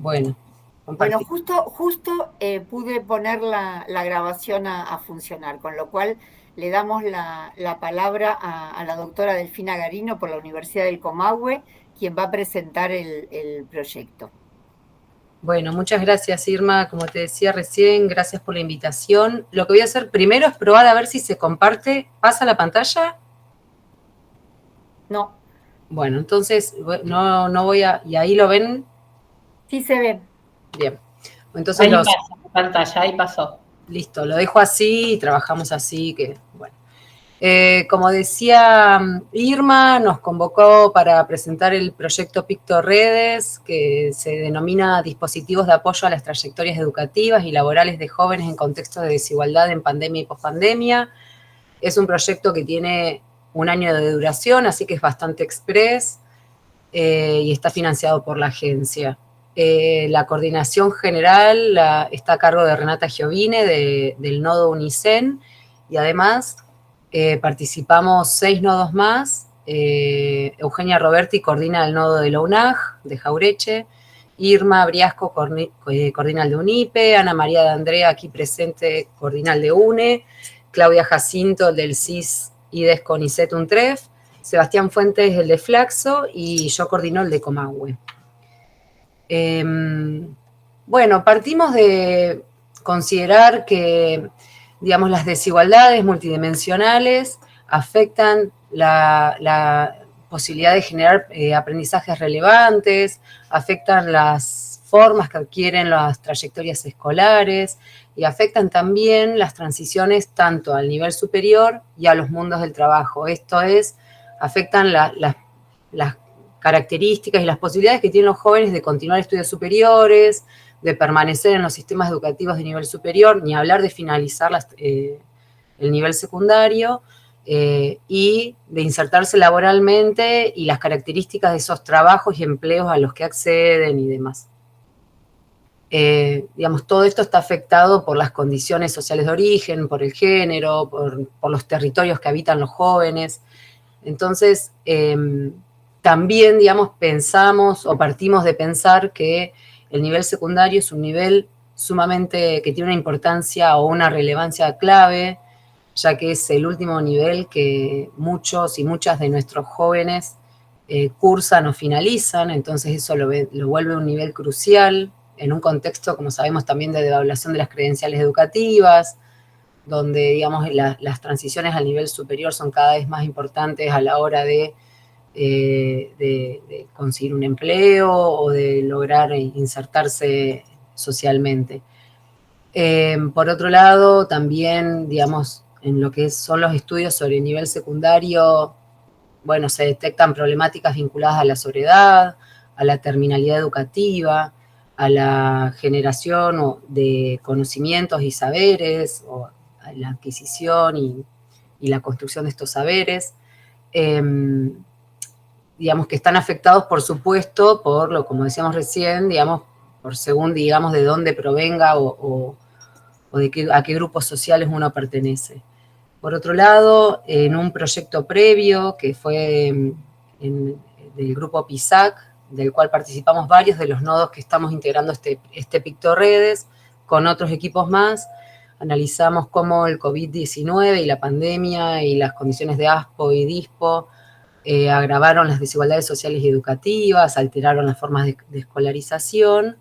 Bueno, Bueno, compartir. justo pude poner la grabación a funcionar, con lo cual le damos la palabra a la doctora Delfina Garino por la Universidad del Comahue, quien va a presentar el proyecto. Bueno, muchas gracias, Irma. Como te decía recién, gracias por la invitación. Lo que voy a hacer primero es probar a ver si se comparte. ¿Pasa la pantalla? No, Bueno, entonces no voy a... ¿Y ahí lo ven? sí se ve. Bien. Entonces Ahí los... pasa la pantalla, ahí pasó. Listo, lo dejo así y trabajamos así, que bueno. Como decía Irma, nos convocó para presentar el proyecto PictoRedes, que se denomina Dispositivos de Apoyo a las Trayectorias Educativas y Laborales de Jóvenes en Contextos de Desigualdad en Pandemia y Pospandemia. Es un proyecto que tiene un año de duración, así que es bastante express y está financiado por la agencia. La coordinación general está a cargo de Renata Giovine del nodo Unicen y además participamos 6 nodos más. Eugenia Roberti coordina el nodo de la UNAG, de Jaureche. Irma Briasco coordina el de UNIPE. Ana María de Andrea, aquí presente, coordina el de UNE. Claudia Jacinto, el del CIS IDES CONICET UNTREF. Sebastián Fuentes, el de Flaxo, y yo coordino el de Comahue. Bueno, partimos de considerar que, digamos, las desigualdades multidimensionales afectan la posibilidad de generar aprendizajes relevantes, afectan las formas que adquieren las trayectorias escolares y afectan también las transiciones tanto al nivel superior y a los mundos del trabajo. Esto es, afectan las características y las posibilidades que tienen los jóvenes de continuar estudios superiores, de permanecer en los sistemas educativos de nivel superior, ni hablar de finalizar el nivel secundario, y de insertarse laboralmente y las características de esos trabajos y empleos a los que acceden y demás. Digamos, todo esto está afectado por las condiciones sociales de origen, por el género, por los territorios que habitan los jóvenes. Entonces, también, digamos, pensamos o partimos de pensar que el nivel secundario es un nivel sumamente, que tiene una importancia o una relevancia clave, ya que es el último nivel que muchos y muchas de nuestros jóvenes cursan o finalizan, entonces eso lo vuelve un nivel crucial en un contexto, como sabemos, también de devaluación de las credenciales educativas, donde, digamos, las transiciones al nivel superior son cada vez más importantes a la hora de conseguir un empleo o de lograr insertarse socialmente. Por otro lado, también, digamos, en lo que son los estudios sobre el nivel secundario, bueno, se detectan problemáticas vinculadas a la soledad, a la terminalidad educativa, a la generación de conocimientos y saberes, o a la adquisición y la construcción de estos saberes. Digamos que están afectados, por supuesto, como decíamos recién, digamos, por según, digamos, de dónde provenga o a qué grupos sociales uno pertenece. Por otro lado, en un proyecto previo que fue del grupo PISAC, del cual participamos varios de los nodos que estamos integrando este PictoRedes, con otros equipos más, analizamos cómo el COVID-19 y la pandemia y las condiciones de ASPO y DISPO agravaron las desigualdades sociales y educativas, alteraron las formas de escolarización,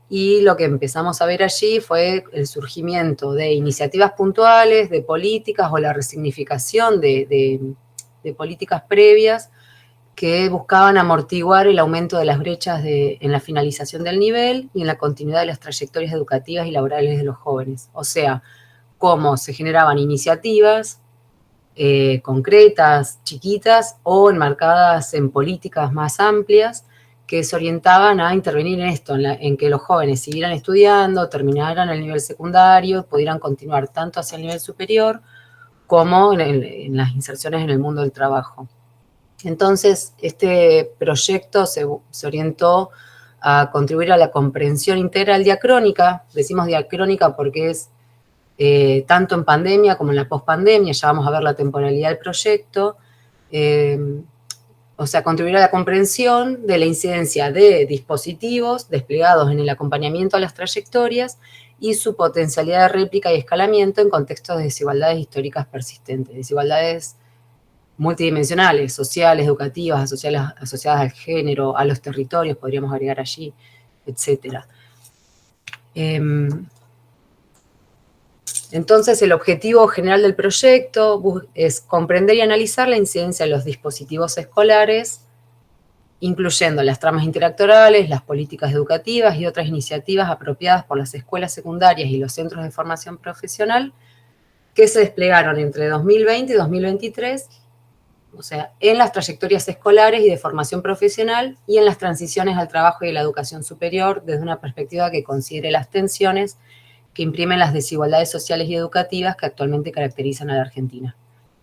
y lo que empezamos a ver allí fue el surgimiento de iniciativas puntuales, de políticas o la resignificación de políticas previas que buscaban amortiguar el aumento de las brechas en la finalización del nivel y en la continuidad de las trayectorias educativas y laborales de los jóvenes. O sea, cómo se generaban iniciativas concretas, chiquitas o enmarcadas en políticas más amplias que se orientaban a intervenir en esto, en que los jóvenes siguieran estudiando, terminaran el nivel secundario, pudieran continuar tanto hacia el nivel superior como en las inserciones en el mundo del trabajo. Entonces, este proyecto se orientó a contribuir a la comprensión integral diacrónica. Decimos diacrónica porque es tanto en pandemia como en la pospandemia, ya vamos a ver la temporalidad del proyecto, o sea, contribuir a la comprensión de la incidencia de dispositivos desplegados en el acompañamiento a las trayectorias y su potencialidad de réplica y escalamiento en contextos de desigualdades históricas persistentes, desigualdades multidimensionales, sociales, educativas, asociadas al género, a los territorios, podríamos agregar allí, etcétera. Entonces, el objetivo general del proyecto es comprender y analizar la incidencia de los dispositivos escolares, incluyendo las tramas interactorales, las políticas educativas y otras iniciativas apropiadas por las escuelas secundarias y los centros de formación profesional que se desplegaron entre 2020 y 2023, o sea, en las trayectorias escolares y de formación profesional y en las transiciones al trabajo y la educación superior desde una perspectiva que considere las tensiones que imprimen las desigualdades sociales y educativas que actualmente caracterizan a la Argentina.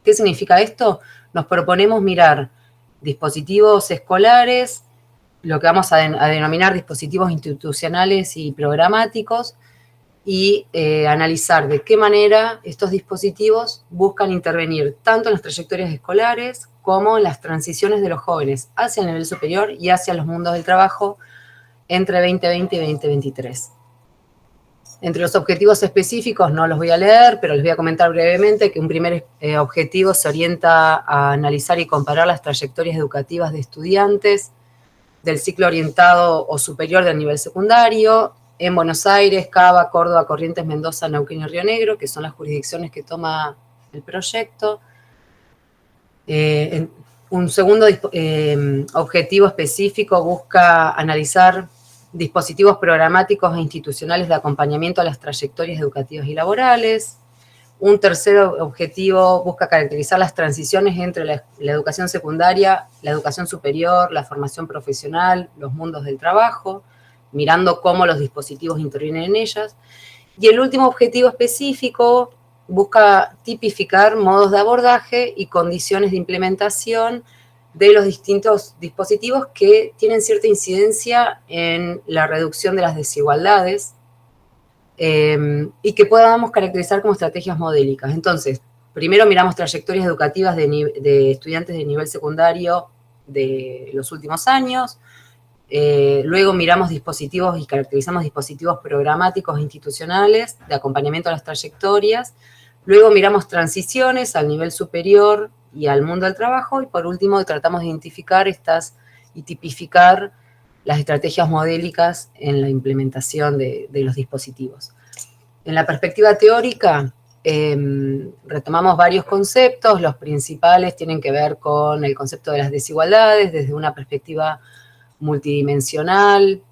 ¿Qué significa esto? Nos proponemos mirar dispositivos escolares, lo que vamos a denominar dispositivos institucionales y programáticos, y analizar de qué manera estos dispositivos buscan intervenir tanto en las trayectorias escolares como en las transiciones de los jóvenes hacia el nivel superior y hacia los mundos del trabajo entre 2020 y 2023. Entre los objetivos específicos, no los voy a leer, pero les voy a comentar brevemente que un primer objetivo se orienta a analizar y comparar las trayectorias educativas de estudiantes del ciclo orientado o superior del nivel secundario en Buenos Aires, Cava, Córdoba, Corrientes, Mendoza, Neuquén y Río Negro, que son las jurisdicciones que toma el proyecto. Un segundo objetivo específico busca analizar dispositivos programáticos e institucionales de acompañamiento a las trayectorias educativas y laborales. Un tercer objetivo busca caracterizar las transiciones entre la educación secundaria, la educación superior, la formación profesional, los mundos del trabajo, mirando cómo los dispositivos intervienen en ellas. Y el último objetivo específico busca tipificar modos de abordaje y condiciones de implementación de los distintos dispositivos que tienen cierta incidencia en la reducción de las desigualdades y que podamos caracterizar como estrategias modélicas. Entonces, primero miramos trayectorias educativas de estudiantes de nivel secundario de los últimos años, luego miramos dispositivos y caracterizamos dispositivos programáticos institucionales de acompañamiento a las trayectorias, luego miramos transiciones al nivel superior y al mundo del trabajo, y por último tratamos de identificar y tipificar las estrategias modélicas en la implementación de los dispositivos. En la perspectiva teórica, retomamos varios conceptos. Los principales tienen que ver con el concepto de las desigualdades desde una perspectiva multidimensional,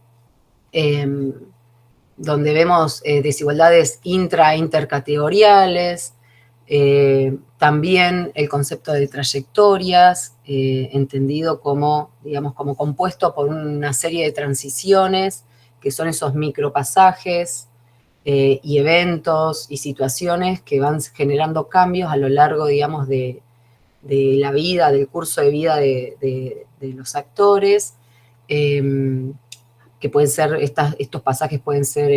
donde vemos desigualdades intercategoriales, también el concepto de trayectorias, entendido como, digamos, como compuesto por una serie de transiciones, que son esos micropasajes y eventos y situaciones que van generando cambios a lo largo, digamos, de la vida, del curso de vida de los actores, que pueden ser, estos pasajes pueden ser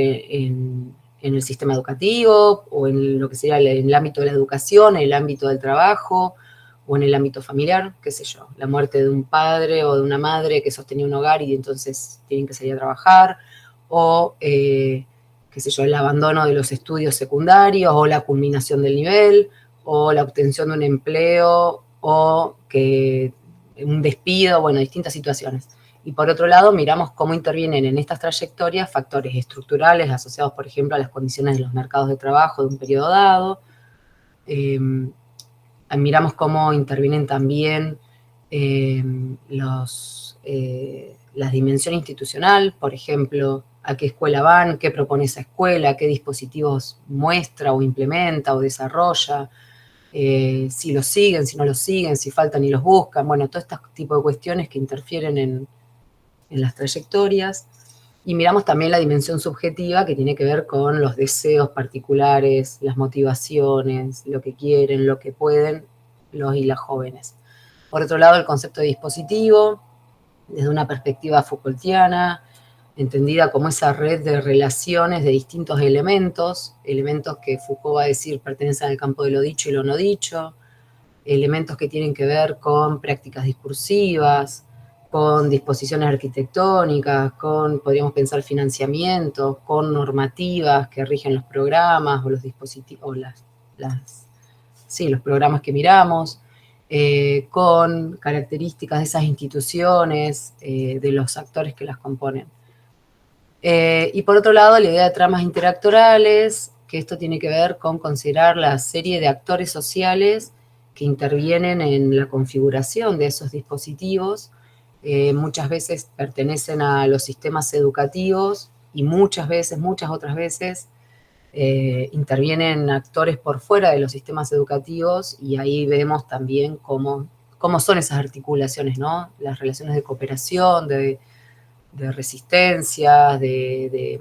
en el sistema educativo, o en lo que sería en el ámbito de la educación, en el ámbito del trabajo, o en el ámbito familiar, qué sé yo, la muerte de un padre o de una madre que sostenía un hogar y entonces tienen que salir a trabajar, o, qué sé yo, el abandono de los estudios secundarios, o la culminación del nivel, o la obtención de un empleo, o que un despido, bueno, distintas situaciones. Y por otro lado, miramos cómo intervienen en estas trayectorias factores estructurales asociados, por ejemplo, a las condiciones de los mercados de trabajo de un periodo dado. Miramos cómo intervienen también la dimensión institucional, por ejemplo, a qué escuela van, qué propone esa escuela, qué dispositivos muestra o implementa o desarrolla, si los siguen, si no los siguen, si faltan y los buscan, bueno, todo este tipo de cuestiones que interfieren en las trayectorias. Y miramos también la dimensión subjetiva, que tiene que ver con los deseos particulares, las motivaciones, lo que quieren, lo que pueden los y las jóvenes. Por otro lado, el concepto de dispositivo, desde una perspectiva Foucaultiana, entendida como esa red de relaciones de distintos elementos que Foucault va a decir pertenecen al campo de lo dicho y lo no dicho, elementos que tienen que ver con prácticas discursivas, con disposiciones arquitectónicas, podríamos pensar financiamientos, con normativas que rigen los programas o los dispositivos, o los programas que miramos, con características de esas instituciones, de los actores que las componen. Y por otro lado, la idea de tramas interactorales, que esto tiene que ver con considerar la serie de actores sociales que intervienen en la configuración de esos dispositivos. Muchas veces pertenecen a los sistemas educativos y muchas otras veces, intervienen actores por fuera de los sistemas educativos, y ahí vemos también cómo son esas articulaciones, ¿no? Las relaciones de cooperación, de resistencias, de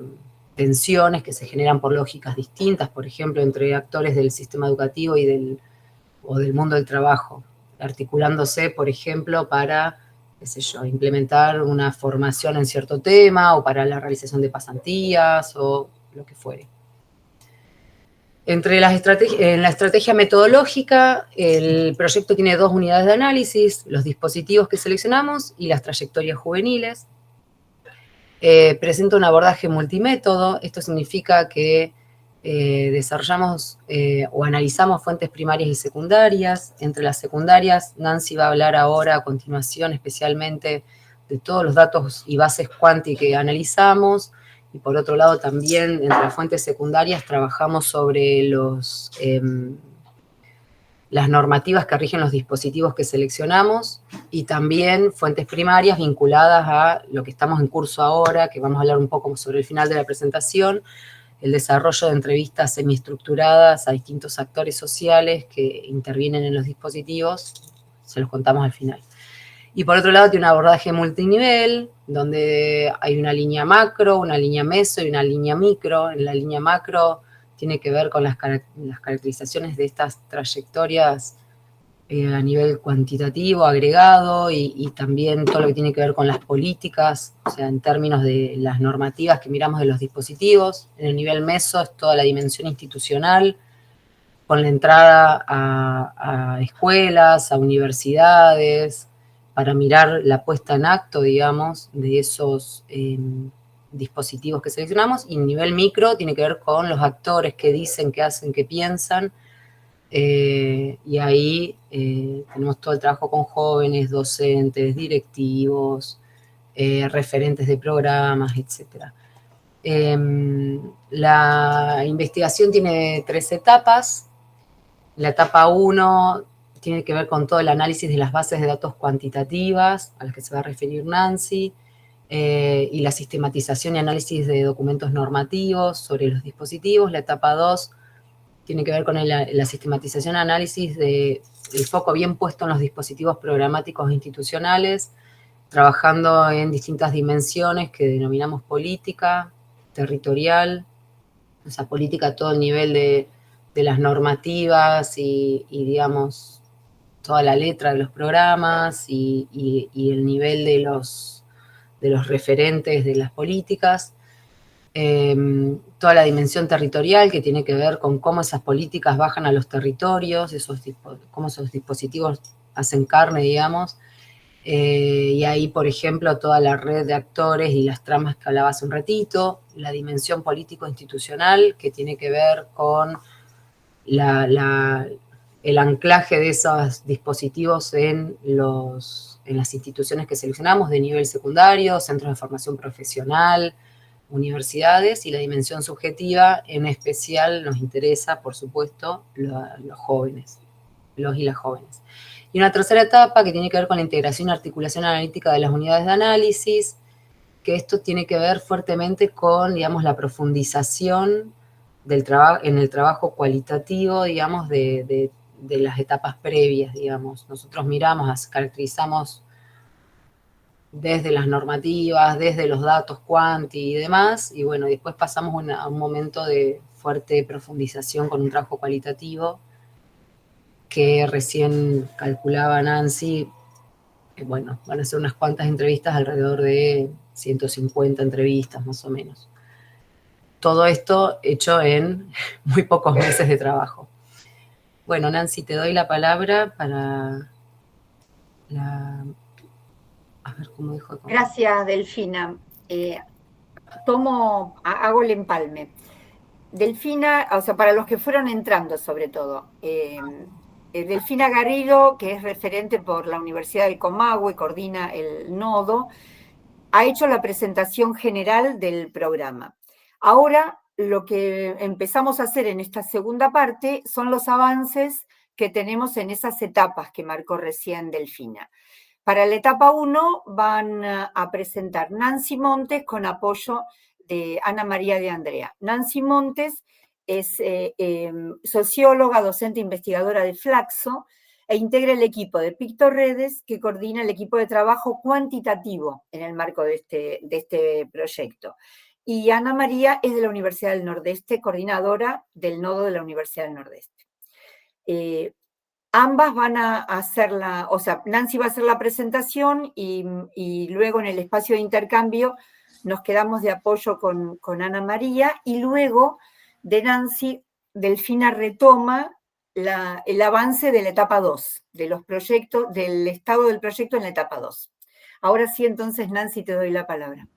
tensiones que se generan por lógicas distintas, por ejemplo, entre actores del sistema educativo o del mundo del trabajo, articulándose, por ejemplo, para, qué sé yo, implementar una formación en cierto tema, o para la realización de pasantías, o lo que fuere. En la estrategia metodológica, el proyecto tiene 2 unidades de análisis: los dispositivos que seleccionamos y las trayectorias juveniles. Presenta un abordaje multimétodo. Esto significa que desarrollamos o analizamos fuentes primarias y secundarias. Entre las secundarias, Nancy va a hablar ahora a continuación especialmente de todos los datos y bases cuanti que analizamos. Y por otro lado también, entre las fuentes secundarias, trabajamos sobre las normativas que rigen los dispositivos que seleccionamos, y también fuentes primarias vinculadas a lo que estamos en curso ahora, que vamos a hablar un poco sobre el final de la presentación, el desarrollo de entrevistas semiestructuradas a distintos actores sociales que intervienen en los dispositivos. Se los contamos al final. Y por otro lado tiene un abordaje multinivel, donde hay una línea macro, una línea meso y una línea micro. En la línea macro tiene que ver con las caracterizaciones de estas trayectorias a nivel cuantitativo, agregado, y también todo lo que tiene que ver con las políticas, o sea, en términos de las normativas que miramos de los dispositivos. En el nivel meso es toda la dimensión institucional, con la entrada a escuelas, a universidades, para mirar la puesta en acto, digamos, de esos dispositivos que seleccionamos. Y el nivel micro tiene que ver con los actores que dicen, que hacen, que piensan, y ahí tenemos todo el trabajo con jóvenes, docentes, directivos, referentes de programas, etc. La investigación tiene 3 etapas. La etapa 1 tiene que ver con todo el análisis de las bases de datos cuantitativas, a las que se va a referir Nancy, y la sistematización y análisis de documentos normativos sobre los dispositivos. La etapa 2 tiene que ver con la sistematización y análisis del foco bien puesto en los dispositivos programáticos institucionales, trabajando en distintas dimensiones que denominamos política, territorial, o sea, política a todo el nivel de las normativas y digamos, toda la letra de los programas y el nivel de los referentes de las políticas. Toda la dimensión territorial, que tiene que ver con cómo esas políticas bajan a los territorios, cómo esos dispositivos hacen carne, digamos. Y ahí, por ejemplo, toda la red de actores y las tramas que hablaba hace un ratito. La dimensión político-institucional, que tiene que ver con el anclaje de esos dispositivos en las instituciones que seleccionamos de nivel secundario, centros de formación profesional, universidades. Y la dimensión subjetiva, en especial nos interesa, por supuesto, los jóvenes, los y las jóvenes. Y una tercera etapa que tiene que ver con la integración y articulación analítica de las unidades de análisis, que esto tiene que ver fuertemente con, digamos, la profundización en el trabajo cualitativo, digamos, de las etapas previas, digamos. Nosotros miramos, caracterizamos desde las normativas, desde los datos cuanti y demás, y bueno, después pasamos a un momento de fuerte profundización con un trabajo cualitativo que recién calculaba Nancy. Bueno, van a ser unas cuantas entrevistas, alrededor de 150 entrevistas más o menos. Todo esto hecho en muy pocos meses de trabajo. Bueno, Nancy, te doy la palabra para la... A ver cómo dijo. Gracias, Delfina. Hago el empalme. Delfina, o sea, para los que fueron entrando sobre todo, Delfina Garrido, que es referente por la Universidad del Comahue, coordina el nodo, ha hecho la presentación general del programa. Ahora, lo que empezamos a hacer en esta segunda parte son los avances que tenemos en esas etapas que marcó recién Delfina. Para la etapa 1 van a presentar Nancy Montes con apoyo de Ana María de Andrea. Nancy Montes es socióloga, docente investigadora de Flaxo e integra el equipo de PictoRedes que coordina el equipo de trabajo cuantitativo en el marco de este proyecto. Y Ana María es de la Universidad del Nordeste, coordinadora del nodo de la Universidad del Nordeste. Ambas van a hacer Nancy va a hacer la presentación y luego en el espacio de intercambio nos quedamos de apoyo con Ana María y luego de Nancy, Delfina retoma el avance de la etapa 2, de los proyectos, del estado del proyecto en la etapa 2. Ahora sí, entonces, Nancy, te doy la palabra.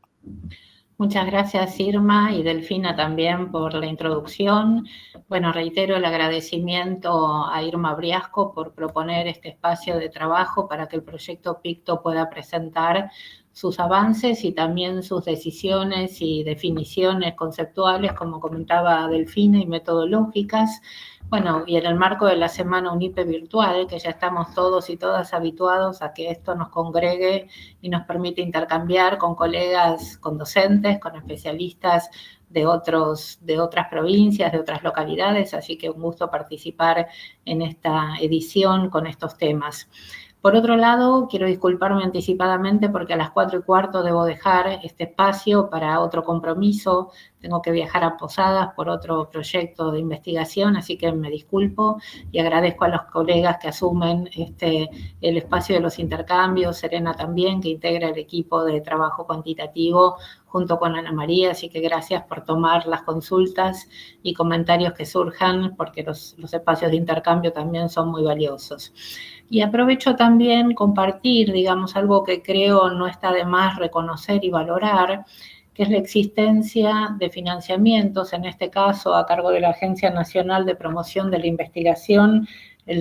Muchas gracias, Irma, y Delfina también por la introducción. Bueno, reitero el agradecimiento a Irma Briasco por proponer este espacio de trabajo para que el proyecto PICTO pueda presentar sus avances y también sus decisiones y definiciones conceptuales, como comentaba Delfina, y metodológicas. Bueno, y en el marco de la Semana UNIPE virtual, que ya estamos todos y todas habituados a que esto nos congregue y nos permite intercambiar con colegas, con docentes, con especialistas de otras provincias, de otras localidades, así que un gusto participar en esta edición con estos temas. Por otro lado, quiero disculparme anticipadamente porque a las 4:15 debo dejar este espacio para otro compromiso. Tengo que viajar a Posadas por otro proyecto de investigación, así que me disculpo y agradezco a los colegas que asumen el espacio de los intercambios, Serena también, que integra el equipo de trabajo cuantitativo junto con Ana María, así que gracias por tomar las consultas y comentarios que surjan, porque los espacios de intercambio también son muy valiosos. Y aprovecho también compartir, digamos, algo que creo no está de más reconocer y valorar, que es la existencia de financiamientos, en este caso a cargo de la Agencia Nacional de Promoción de la Investigación, el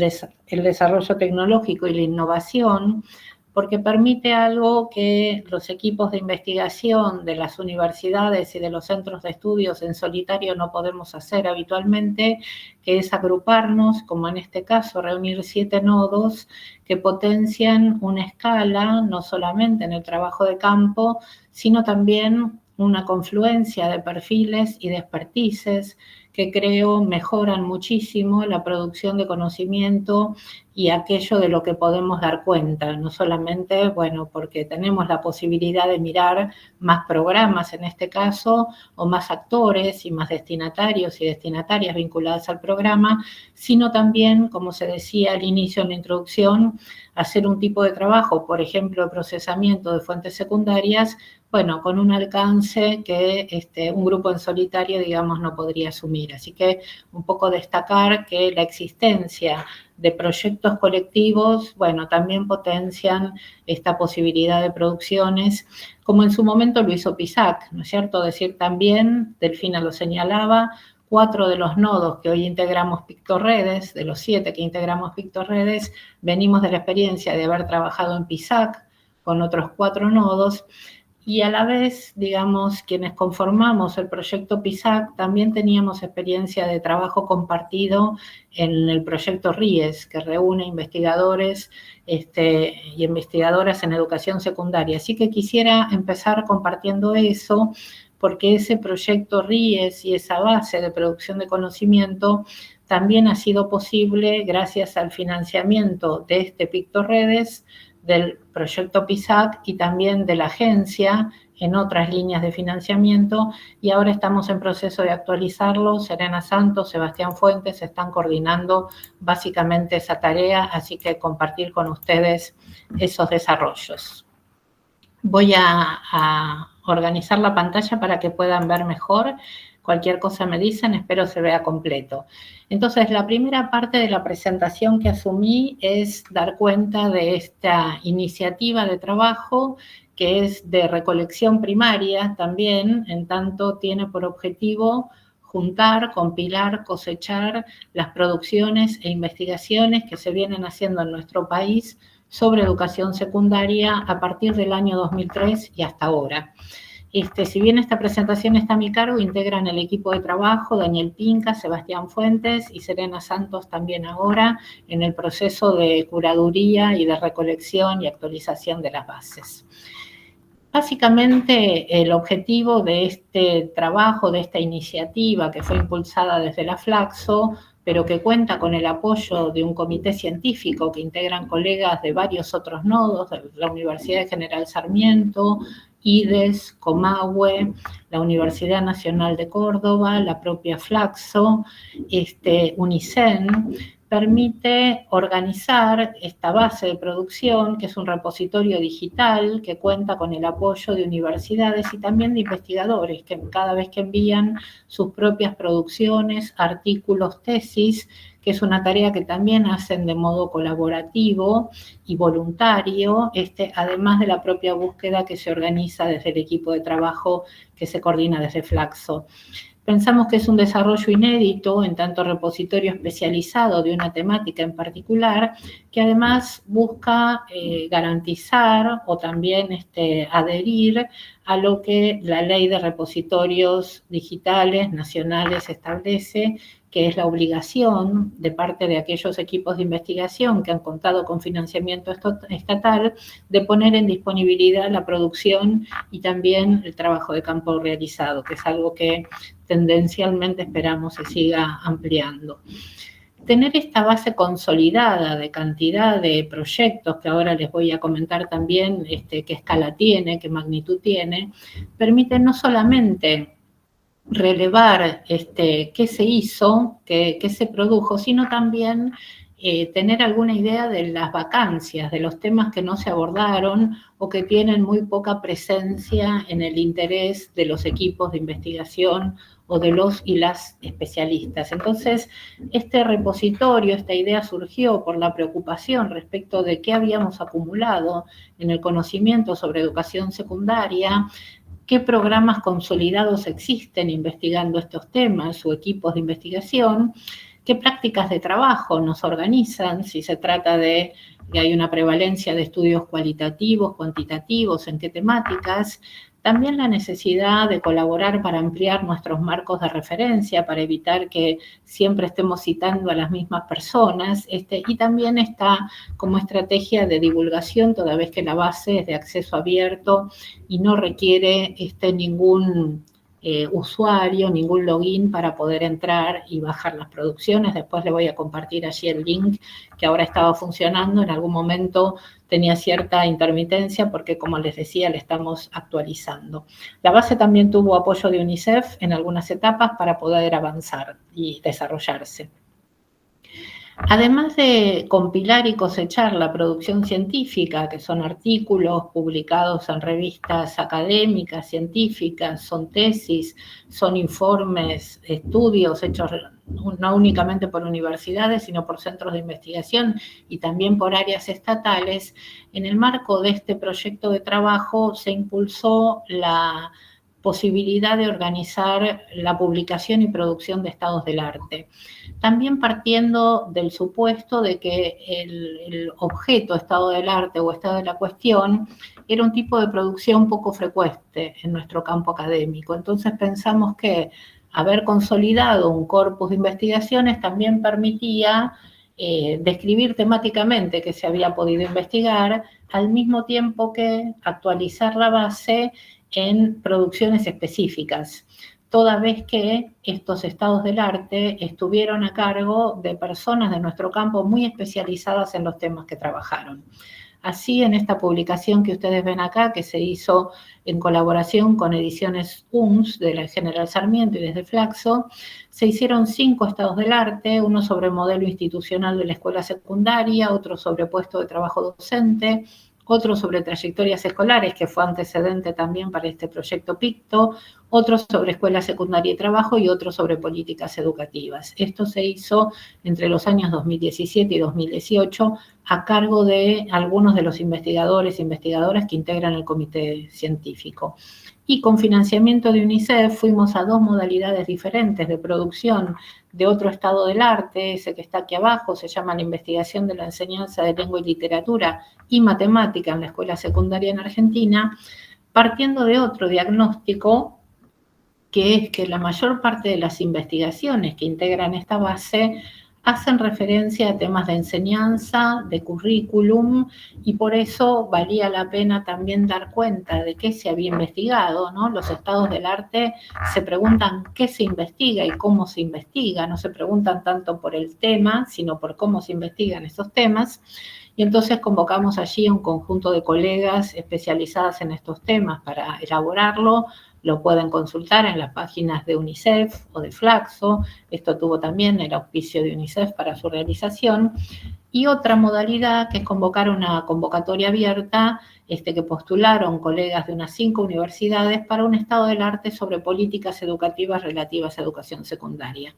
Desarrollo Tecnológico y la Innovación, porque permite algo que los equipos de investigación de las universidades y de los centros de estudios en solitario no podemos hacer habitualmente, que es agruparnos, como en este caso, reunir 7 nodos que potencian una escala, no solamente en el trabajo de campo, sino también una confluencia de perfiles y de expertices que creo mejoran muchísimo la producción de conocimiento y aquello de lo que podemos dar cuenta, no solamente, bueno, porque tenemos la posibilidad de mirar más programas en este caso, o más actores y más destinatarios y destinatarias vinculadas al programa, sino también, como se decía al inicio en la introducción, hacer un tipo de trabajo, por ejemplo, de procesamiento de fuentes secundarias, bueno, con un alcance que un grupo en solitario, digamos, no podría asumir. Así que un poco destacar que la existencia de proyectos colectivos, bueno, también potencian esta posibilidad de producciones, como en su momento lo hizo PISAC, ¿no es cierto? Decir también, Delfina lo señalaba, 4 de los nodos que hoy integramos PictoRedes, de los 7 que integramos PictoRedes, venimos de la experiencia de haber trabajado en PISAC con otros 4 nodos, y a la vez, digamos, quienes conformamos el proyecto PISAC también teníamos experiencia de trabajo compartido en el proyecto RIES, que reúne investigadores y investigadoras en educación secundaria. Así que quisiera empezar compartiendo eso, porque ese proyecto RIES y esa base de producción de conocimiento también ha sido posible gracias al financiamiento de este PictoRedes, del proyecto PISAC y también de la agencia en otras líneas de financiamiento, y ahora estamos en proceso de actualizarlo. Serena Santos, Sebastián Fuentes están coordinando básicamente esa tarea, así que compartir con ustedes esos desarrollos. Voy a organizar la pantalla para que puedan ver mejor. Cualquier cosa me dicen, espero se vea completo. Entonces, la primera parte de la presentación que asumí es dar cuenta de esta iniciativa de trabajo que es de recolección primaria también, en tanto tiene por objetivo juntar, compilar, cosechar las producciones e investigaciones que se vienen haciendo en nuestro país sobre educación secundaria a partir del año 2003 y hasta ahora. Si bien esta presentación está a mi cargo, integran el equipo de trabajo Daniel Pinca, Sebastián Fuentes y Serena Santos también ahora en el proceso de curaduría y de recolección y actualización de las bases. Básicamente, el objetivo de este trabajo, de esta iniciativa que fue impulsada desde la Flaxo, pero que cuenta con el apoyo de un comité científico que integran colegas de varios otros nodos, de la Universidad General Sarmiento, IDES, Comahue, la Universidad Nacional de Córdoba, la propia Flaxo, UNICEN, permite organizar esta base de producción, que es un repositorio digital que cuenta con el apoyo de universidades y también de investigadores, que cada vez que envían sus propias producciones, artículos, tesis, que es una tarea que también hacen de modo colaborativo y voluntario, además de la propia búsqueda que se organiza desde el equipo de trabajo que se coordina desde Flaxo. Pensamos que es un desarrollo inédito, en tanto repositorio especializado de una temática en particular, que además busca garantizar o también adherir a lo que la Ley de Repositorios Digitales Nacionales establece, que es la obligación de parte de aquellos equipos de investigación que han contado con financiamiento estatal de poner en disponibilidad la producción y también el trabajo de campo realizado, que es algo que tendencialmente esperamos se siga ampliando. Tener esta base consolidada de cantidad de proyectos, que ahora les voy a comentar también qué escala tiene, qué magnitud tiene, permite no solamente relevar qué se hizo, qué se produjo, sino también tener alguna idea de las vacancias, de los temas que no se abordaron o que tienen muy poca presencia en el interés de los equipos de investigación o de los y las especialistas. Entonces, este repositorio, esta idea surgió por la preocupación respecto de qué habíamos acumulado en el conocimiento sobre educación secundaria, qué programas consolidados existen investigando estos temas o equipos de investigación, qué prácticas de trabajo nos organizan, si se trata de que hay una prevalencia de estudios cualitativos, cuantitativos, en qué temáticas. También la necesidad de colaborar para ampliar nuestros marcos de referencia, para evitar que siempre estemos citando a las mismas personas, y también está como estrategia de divulgación, toda vez que la base es de acceso abierto y no requiere ningún usuario, ningún login para poder entrar y bajar las producciones. Después le voy a compartir allí el link que ahora estaba funcionando. En algún momento tenía cierta intermitencia porque, como les decía, le estamos actualizando. La base también tuvo apoyo de UNICEF en algunas etapas para poder avanzar y desarrollarse. Además de compilar y cosechar la producción científica, que son artículos publicados en revistas académicas, científicas, son tesis, son informes, estudios hechos no únicamente por universidades, sino por centros de investigación y también por áreas estatales, en el marco de este proyecto de trabajo se impulsó la posibilidad de organizar la publicación y producción de estados del arte. También partiendo del supuesto de que el objeto estado del arte o estado de la cuestión era un tipo de producción poco frecuente en nuestro campo académico. Entonces pensamos que haber consolidado un corpus de investigaciones también permitía describir temáticamente qué se había podido investigar, al mismo tiempo que actualizar la base en producciones específicas, toda vez que estos estados del arte estuvieron a cargo de personas de nuestro campo muy especializadas en los temas que trabajaron. Así, en esta publicación que ustedes ven acá, que se hizo en colaboración con Ediciones UNS de la General Sarmiento y desde Flaxo, se hicieron 5 estados del arte, uno sobre modelo institucional de la escuela secundaria, otro sobre puesto de trabajo docente, otro sobre trayectorias escolares, que fue antecedente también para este proyecto PICTO, otro sobre escuela secundaria y trabajo y otro sobre políticas educativas. Esto se hizo entre los años 2017 y 2018 a cargo de algunos de los investigadores e investigadoras que integran el comité científico. Y con financiamiento de UNICEF fuimos a 2 modalidades diferentes de producción de otro estado del arte, ese que está aquí abajo, se llama la investigación de la enseñanza de lengua y literatura y matemática en la escuela secundaria en Argentina, partiendo de otro diagnóstico, que es que la mayor parte de las investigaciones que integran esta base hacen referencia a temas de enseñanza, de currículum, y por eso valía la pena también dar cuenta de qué se había investigado, ¿no? Los estados del arte se preguntan qué se investiga y cómo se investiga, no se preguntan tanto por el tema, sino por cómo se investigan esos temas. Y entonces convocamos allí a un conjunto de colegas especializadas en estos temas para elaborarlo. Lo pueden consultar en las páginas de UNICEF o de Flaxo. Esto tuvo también el auspicio de UNICEF para su realización. Y otra modalidad que es convocar una convocatoria abierta que postularon colegas de unas 5 universidades para un estado del arte sobre políticas educativas relativas a educación secundaria.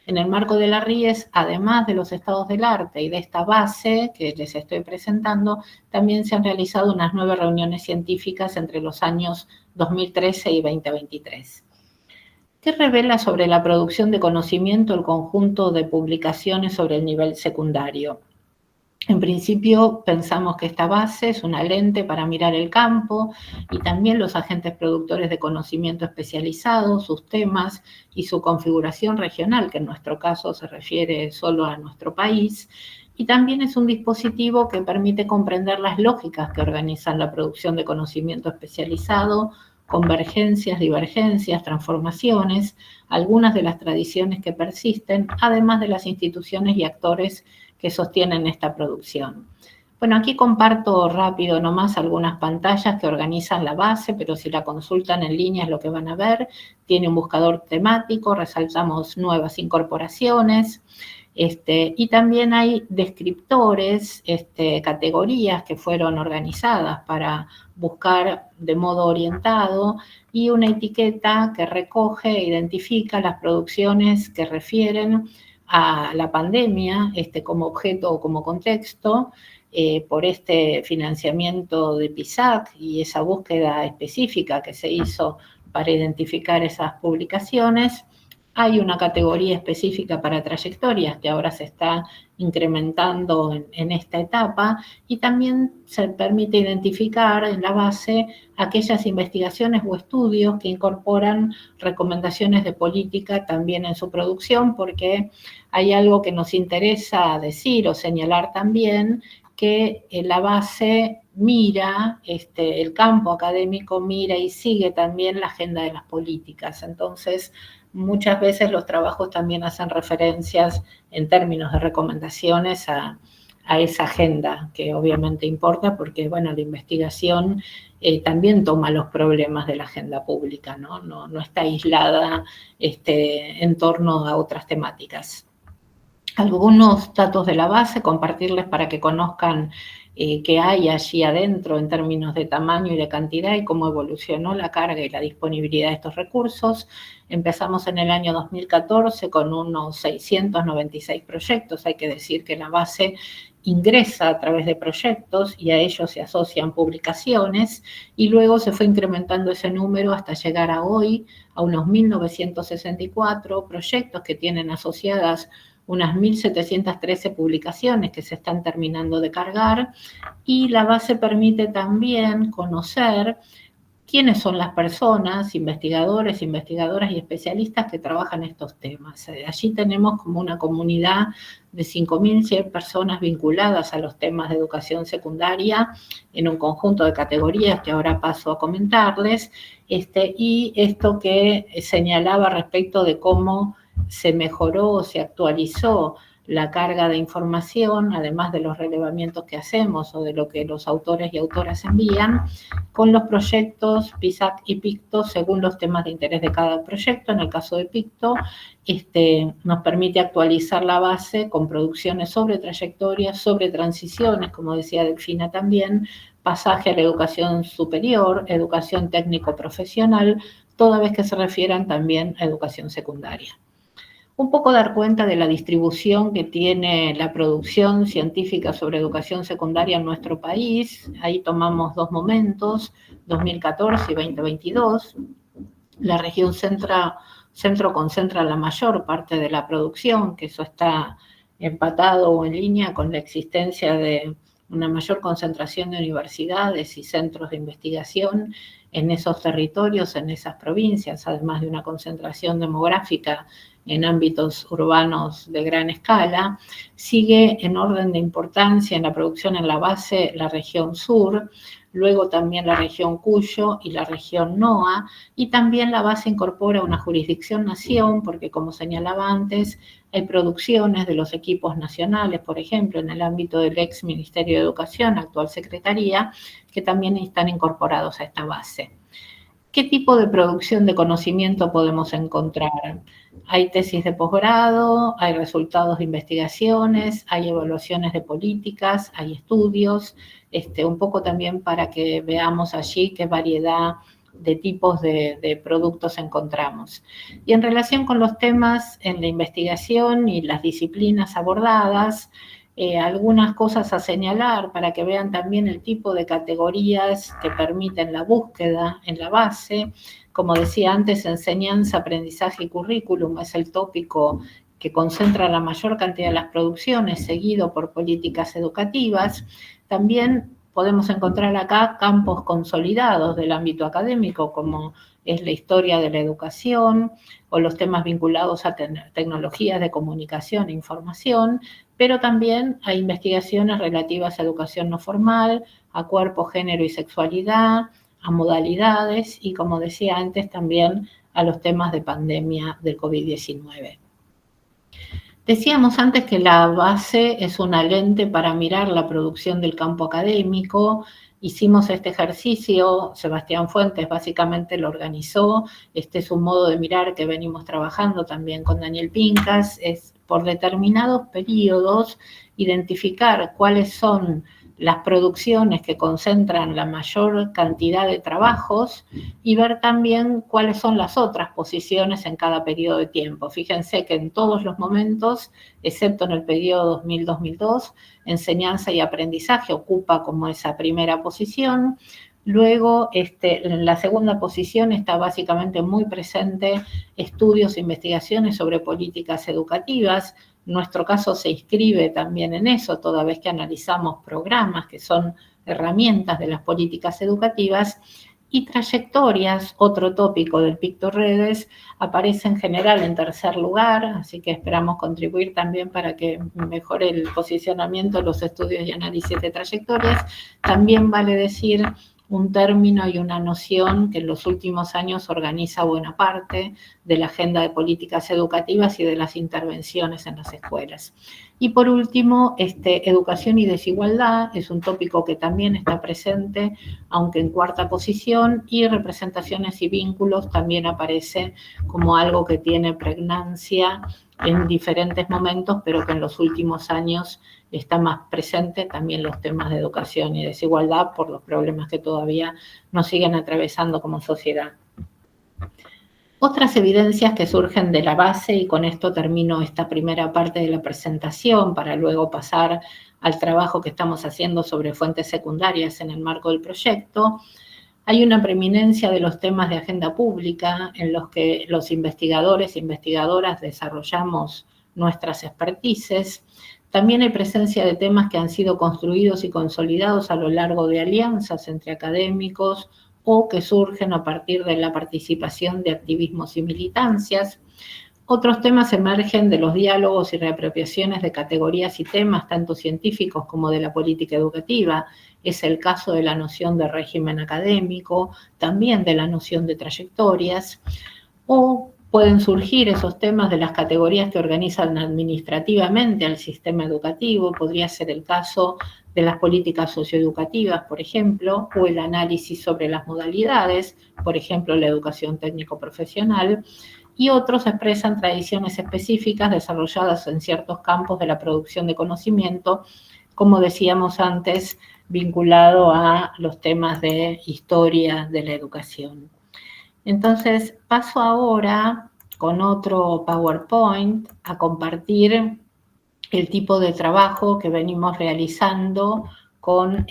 En el marco de la RIES, además de los estados del arte y de esta base que les estoy presentando, también se han realizado unas 9 reuniones científicas entre los años 2013 y 2023. ¿Qué revela sobre la producción de conocimiento el conjunto de publicaciones sobre el nivel secundario? En principio pensamos que esta base es una lente para mirar el campo y también los agentes productores de conocimiento especializado, sus temas y su configuración regional, que en nuestro caso se refiere solo a nuestro país, y también es un dispositivo que permite comprender las lógicas que organizan la producción de conocimiento especializado, convergencias, divergencias, transformaciones, algunas de las tradiciones que persisten, además de las instituciones y actores que sostienen esta producción. Bueno, aquí comparto rápido nomás algunas pantallas que organizan la base, pero si la consultan en línea es lo que van a ver. Tiene un buscador temático, resaltamos nuevas incorporaciones, y también hay descriptores, categorías que fueron organizadas para buscar de modo orientado y una etiqueta que recoge e identifica las producciones que refieren a la pandemia como objeto o como contexto, por este financiamiento de PISAC y esa búsqueda específica que se hizo para identificar esas publicaciones. Hay una categoría específica para trayectorias que ahora se está incrementando en esta etapa y también se permite identificar en la base aquellas investigaciones o estudios que incorporan recomendaciones de política también en su producción, porque hay algo que nos interesa decir o señalar también, que la base mira, el campo académico mira y sigue también la agenda de las políticas. Entonces, muchas veces los trabajos también hacen referencias en términos de recomendaciones a esa agenda, que obviamente importa porque, bueno, la investigación también toma los problemas de la agenda pública, ¿no? No está aislada en torno a otras temáticas. Algunos datos de la base, compartirles para que conozcan qué hay allí adentro en términos de tamaño y de cantidad y cómo evolucionó la carga y la disponibilidad de estos recursos. Empezamos en el año 2014 con unos 696 proyectos. Hay que decir que la base ingresa a través de proyectos y a ellos se asocian publicaciones y luego se fue incrementando ese número hasta llegar a hoy a unos 1.964 proyectos que tienen asociadas unas 1.713 publicaciones que se están terminando de cargar y la base permite también conocer quiénes son las personas, investigadores, investigadoras y especialistas que trabajan estos temas. Allí tenemos como una comunidad de 5.100 personas vinculadas a los temas de educación secundaria en un conjunto de categorías que ahora paso a comentarles, y esto que señalaba respecto de cómo se mejoró o se actualizó la carga de información, además de los relevamientos que hacemos o de lo que los autores y autoras envían, con los proyectos PISAC y PICTO según los temas de interés de cada proyecto. En el caso de PICTO, nos permite actualizar la base con producciones sobre trayectorias, sobre transiciones, como decía Delfina también, pasaje a la educación superior, educación técnico-profesional, toda vez que se refieran también a educación secundaria. Un poco dar cuenta de la distribución que tiene la producción científica sobre educación secundaria en nuestro país. Ahí tomamos 2 momentos, 2014 y 2022. La región centro concentra la mayor parte de la producción, que eso está empatado o en línea con la existencia de una mayor concentración de universidades y centros de investigación en esos territorios, en esas provincias, además de una concentración demográfica en ámbitos urbanos de gran escala. Sigue en orden de importancia en la producción en la base la región sur, luego también la región Cuyo y la región NOA, y también la base incorpora una jurisdicción nación, porque como señalaba antes, hay producciones de los equipos nacionales, por ejemplo, en el ámbito del ex Ministerio de Educación, actual Secretaría, que también están incorporados a esta base. ¿Qué tipo de producción de conocimiento podemos encontrar? Hay tesis de posgrado, hay resultados de investigaciones, hay evaluaciones de políticas, hay estudios, un poco también para que veamos allí qué variedad de tipos de productos encontramos. Y en relación con los temas en la investigación y las disciplinas abordadas, algunas cosas a señalar para que vean también el tipo de categorías que permiten la búsqueda en la base. Como decía antes, enseñanza, aprendizaje y currículum es el tópico que concentra la mayor cantidad de las producciones, seguido por políticas educativas. También podemos encontrar acá campos consolidados del ámbito académico, como es la historia de la educación o los temas vinculados a tecnologías de comunicación e información, pero también hay investigaciones relativas a educación no formal, a cuerpo, género y sexualidad, a modalidades y, como decía antes, también a los temas de pandemia del COVID-19. Decíamos antes que la base es una lente para mirar la producción del campo académico. Hicimos este ejercicio, Sebastián Fuentes básicamente lo organizó. Este es un modo de mirar que venimos trabajando también con Daniel Pincas, es por determinados periodos identificar cuáles son las producciones que concentran la mayor cantidad de trabajos y ver también cuáles son las otras posiciones en cada periodo de tiempo. Fíjense que en todos los momentos, excepto en el periodo 2000-2002, enseñanza y aprendizaje ocupa como esa primera posición. Luego, en la segunda posición está básicamente muy presente estudios e investigaciones sobre políticas educativas. Nuestro caso se inscribe también en eso, toda vez que analizamos programas que son herramientas de las políticas educativas. Y trayectorias, otro tópico del PICTO Redes, aparece en general en tercer lugar, así que esperamos contribuir también para que mejore el posicionamiento de los estudios y análisis de trayectorias. También vale decir un término y una noción que en los últimos años organiza buena parte de la agenda de políticas educativas y de las intervenciones en las escuelas. Y por último, educación y desigualdad es un tópico que también está presente, aunque en cuarta posición, y representaciones y vínculos también aparece como algo que tiene pregnancia en diferentes momentos, pero que en los últimos años está más presente también los temas de educación y desigualdad por los problemas que todavía nos siguen atravesando como sociedad. Otras evidencias que surgen de la base, y con esto termino esta primera parte de la presentación para luego pasar al trabajo que estamos haciendo sobre fuentes secundarias en el marco del proyecto. Hay una preeminencia de los temas de agenda pública en los que los investigadores e investigadoras desarrollamos nuestras expertices. También hay presencia de temas que han sido construidos y consolidados a lo largo de alianzas entre académicos o que surgen a partir de la participación de activismos y militancias. Otros temas emergen de los diálogos y reapropiaciones de categorías y temas, tanto científicos como de la política educativa. Es el caso de la noción de régimen académico, también de la noción de trayectorias, o pueden surgir esos temas de las categorías que organizan administrativamente al sistema educativo. Podría ser el caso de las políticas socioeducativas, por ejemplo, o el análisis sobre las modalidades, por ejemplo, la educación técnico-profesional, y otros expresan tradiciones específicas desarrolladas en ciertos campos de la producción de conocimiento, como decíamos antes, vinculado a los temas de historia de la educación. Entonces, paso ahora con otro PowerPoint a compartir el tipo de trabajo que venimos realizando con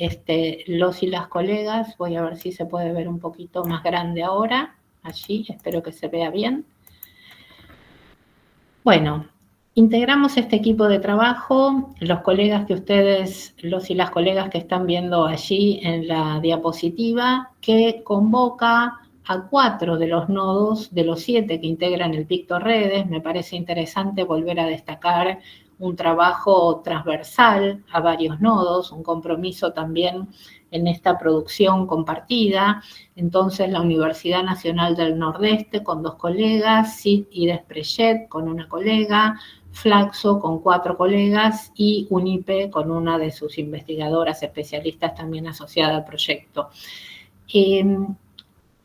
los y las colegas. Voy a ver si se puede ver un poquito más grande ahora. Allí, espero que se vea bien. Bueno, integramos este equipo de trabajo, los y las colegas que están viendo allí en la diapositiva, que convoca a 4 de los nodos de los 7 que integran el Picto Redes. Me parece interesante volver a destacar un trabajo transversal a varios nodos, un compromiso también en esta producción compartida. Entonces, la Universidad Nacional del Nordeste con 2 colegas, CIT y Despreyet con 1 colega, Flaxo con 4 colegas y UNIPE con una de sus investigadoras especialistas también asociada al proyecto.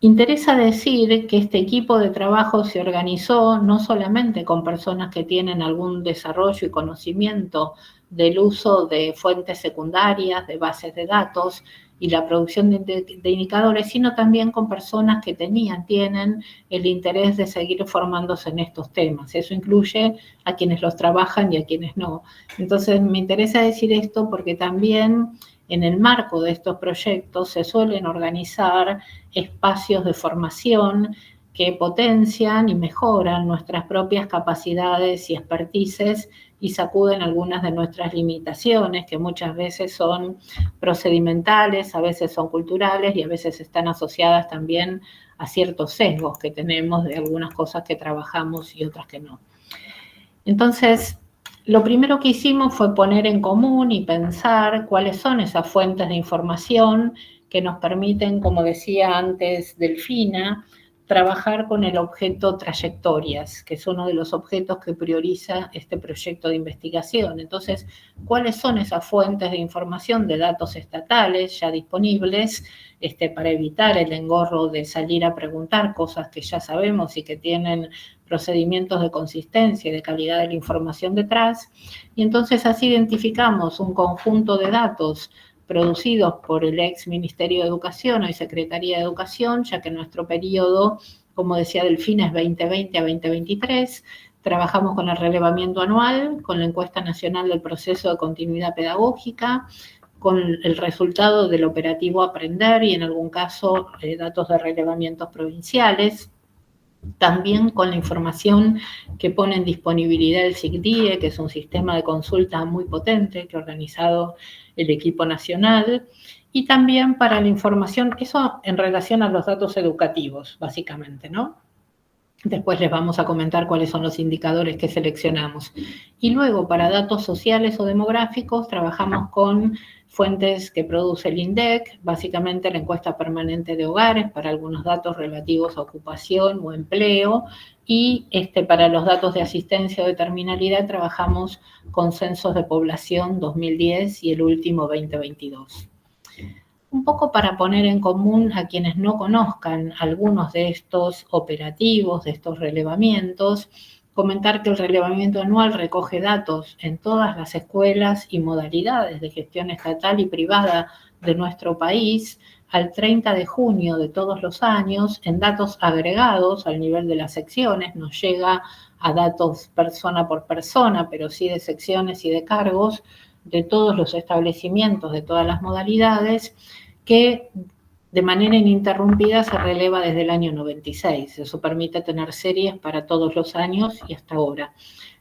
Interesa decir que este equipo de trabajo se organizó no solamente con personas que tienen algún desarrollo y conocimiento del uso de fuentes secundarias, de bases de datos y la producción de indicadores, sino también con personas que tienen el interés de seguir formándose en estos temas. Eso incluye a quienes los trabajan y a quienes no. Entonces, me interesa decir esto porque también en el marco de estos proyectos se suelen organizar espacios de formación que potencian y mejoran nuestras propias capacidades y expertices y sacuden algunas de nuestras limitaciones, que muchas veces son procedimentales, a veces son culturales y a veces están asociadas también a ciertos sesgos que tenemos de algunas cosas que trabajamos y otras que no. Entonces, lo primero que hicimos fue poner en común y pensar cuáles son esas fuentes de información que nos permiten, como decía antes Delfina, trabajar con el objeto trayectorias, que es uno de los objetos que prioriza este proyecto de investigación. Entonces, ¿cuáles son esas fuentes de información de datos estatales ya disponibles para evitar el engorro de salir a preguntar cosas que ya sabemos y que tienen procedimientos de consistencia y de calidad de la información detrás? Y entonces así identificamos un conjunto de datos producidos por el ex Ministerio de Educación, hoy Secretaría de Educación, ya que nuestro periodo, como decía Delfina, es 2020 a 2023. Trabajamos con el relevamiento anual, con la encuesta nacional del proceso de continuidad pedagógica, con el resultado del operativo Aprender y en algún caso datos de relevamientos provinciales. También con la información que pone en disponibilidad el SIGDIE, que es un sistema de consulta muy potente que ha organizado el equipo nacional, y también para la información, eso en relación a los datos educativos, básicamente, ¿no? Después les vamos a comentar cuáles son los indicadores que seleccionamos. Y luego, para datos sociales o demográficos, trabajamos con fuentes que produce el INDEC, básicamente la encuesta permanente de hogares para algunos datos relativos a ocupación o empleo, y para los datos de asistencia o de terminalidad trabajamos con censos de población 2010 y el último 2022. Un poco para poner en común a quienes no conozcan algunos de estos operativos, de estos relevamientos, comentar que el relevamiento anual recoge datos en todas las escuelas y modalidades de gestión estatal y privada de nuestro país al 30 de junio de todos los años en datos agregados al nivel de las secciones. No llega a datos persona por persona, pero sí de secciones y de cargos de todos los establecimientos, de todas las modalidades, que de manera ininterrumpida se releva desde el año 96. Eso permite tener series para todos los años y hasta ahora.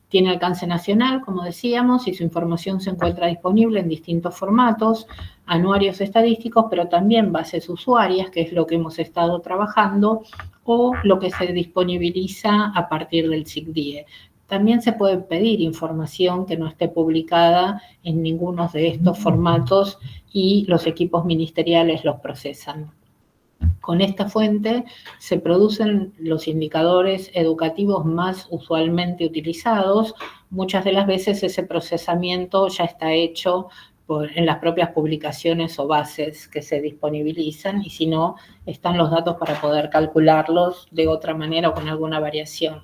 Tiene alcance nacional, como decíamos, y su información se encuentra disponible en distintos formatos, anuarios estadísticos, pero también bases usuarias, que es lo que hemos estado trabajando, o lo que se disponibiliza a partir del SIGDIE. También se puede pedir información que no esté publicada en ninguno de estos formatos y los equipos ministeriales los procesan. Con esta fuente se producen los indicadores educativos más usualmente utilizados. Muchas de las veces ese procesamiento ya está hecho en las propias publicaciones o bases que se disponibilizan, y si no, están los datos para poder calcularlos de otra manera o con alguna variación.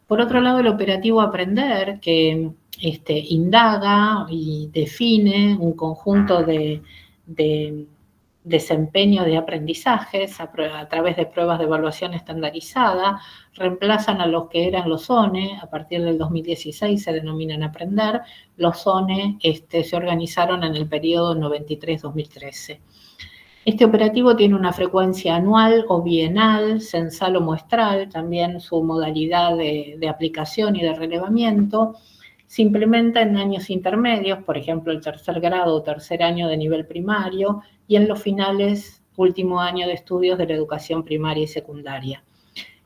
Por otro lado, el operativo Aprender, que indaga y define un conjunto de desempeño de aprendizajes a través de pruebas de evaluación estandarizada, reemplazan a los que eran los ONE. A partir del 2016 se denominan Aprender. Los ONE se organizaron en el periodo 93-2013. Este operativo tiene una frecuencia anual o bienal, censal o muestral, también su modalidad de aplicación y de relevamiento. Se implementa en años intermedios, por ejemplo, el tercer grado o tercer año de nivel primario, y en los finales, último año de estudios de la educación primaria y secundaria.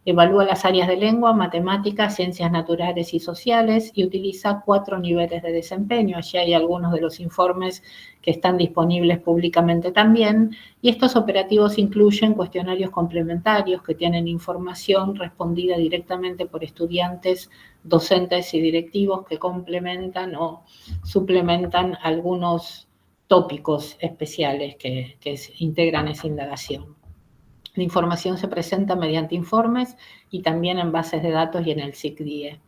Evalúa las áreas de lengua, matemáticas, ciencias naturales y sociales y utiliza 4 niveles de desempeño. Allí hay algunos de los informes que están disponibles públicamente también. Y estos operativos incluyen cuestionarios complementarios que tienen información respondida directamente por estudiantes, docentes y directivos que complementan o suplementan algunos tópicos especiales que integran esa indagación. La información se presenta mediante informes y también en bases de datos y en el SICDIE.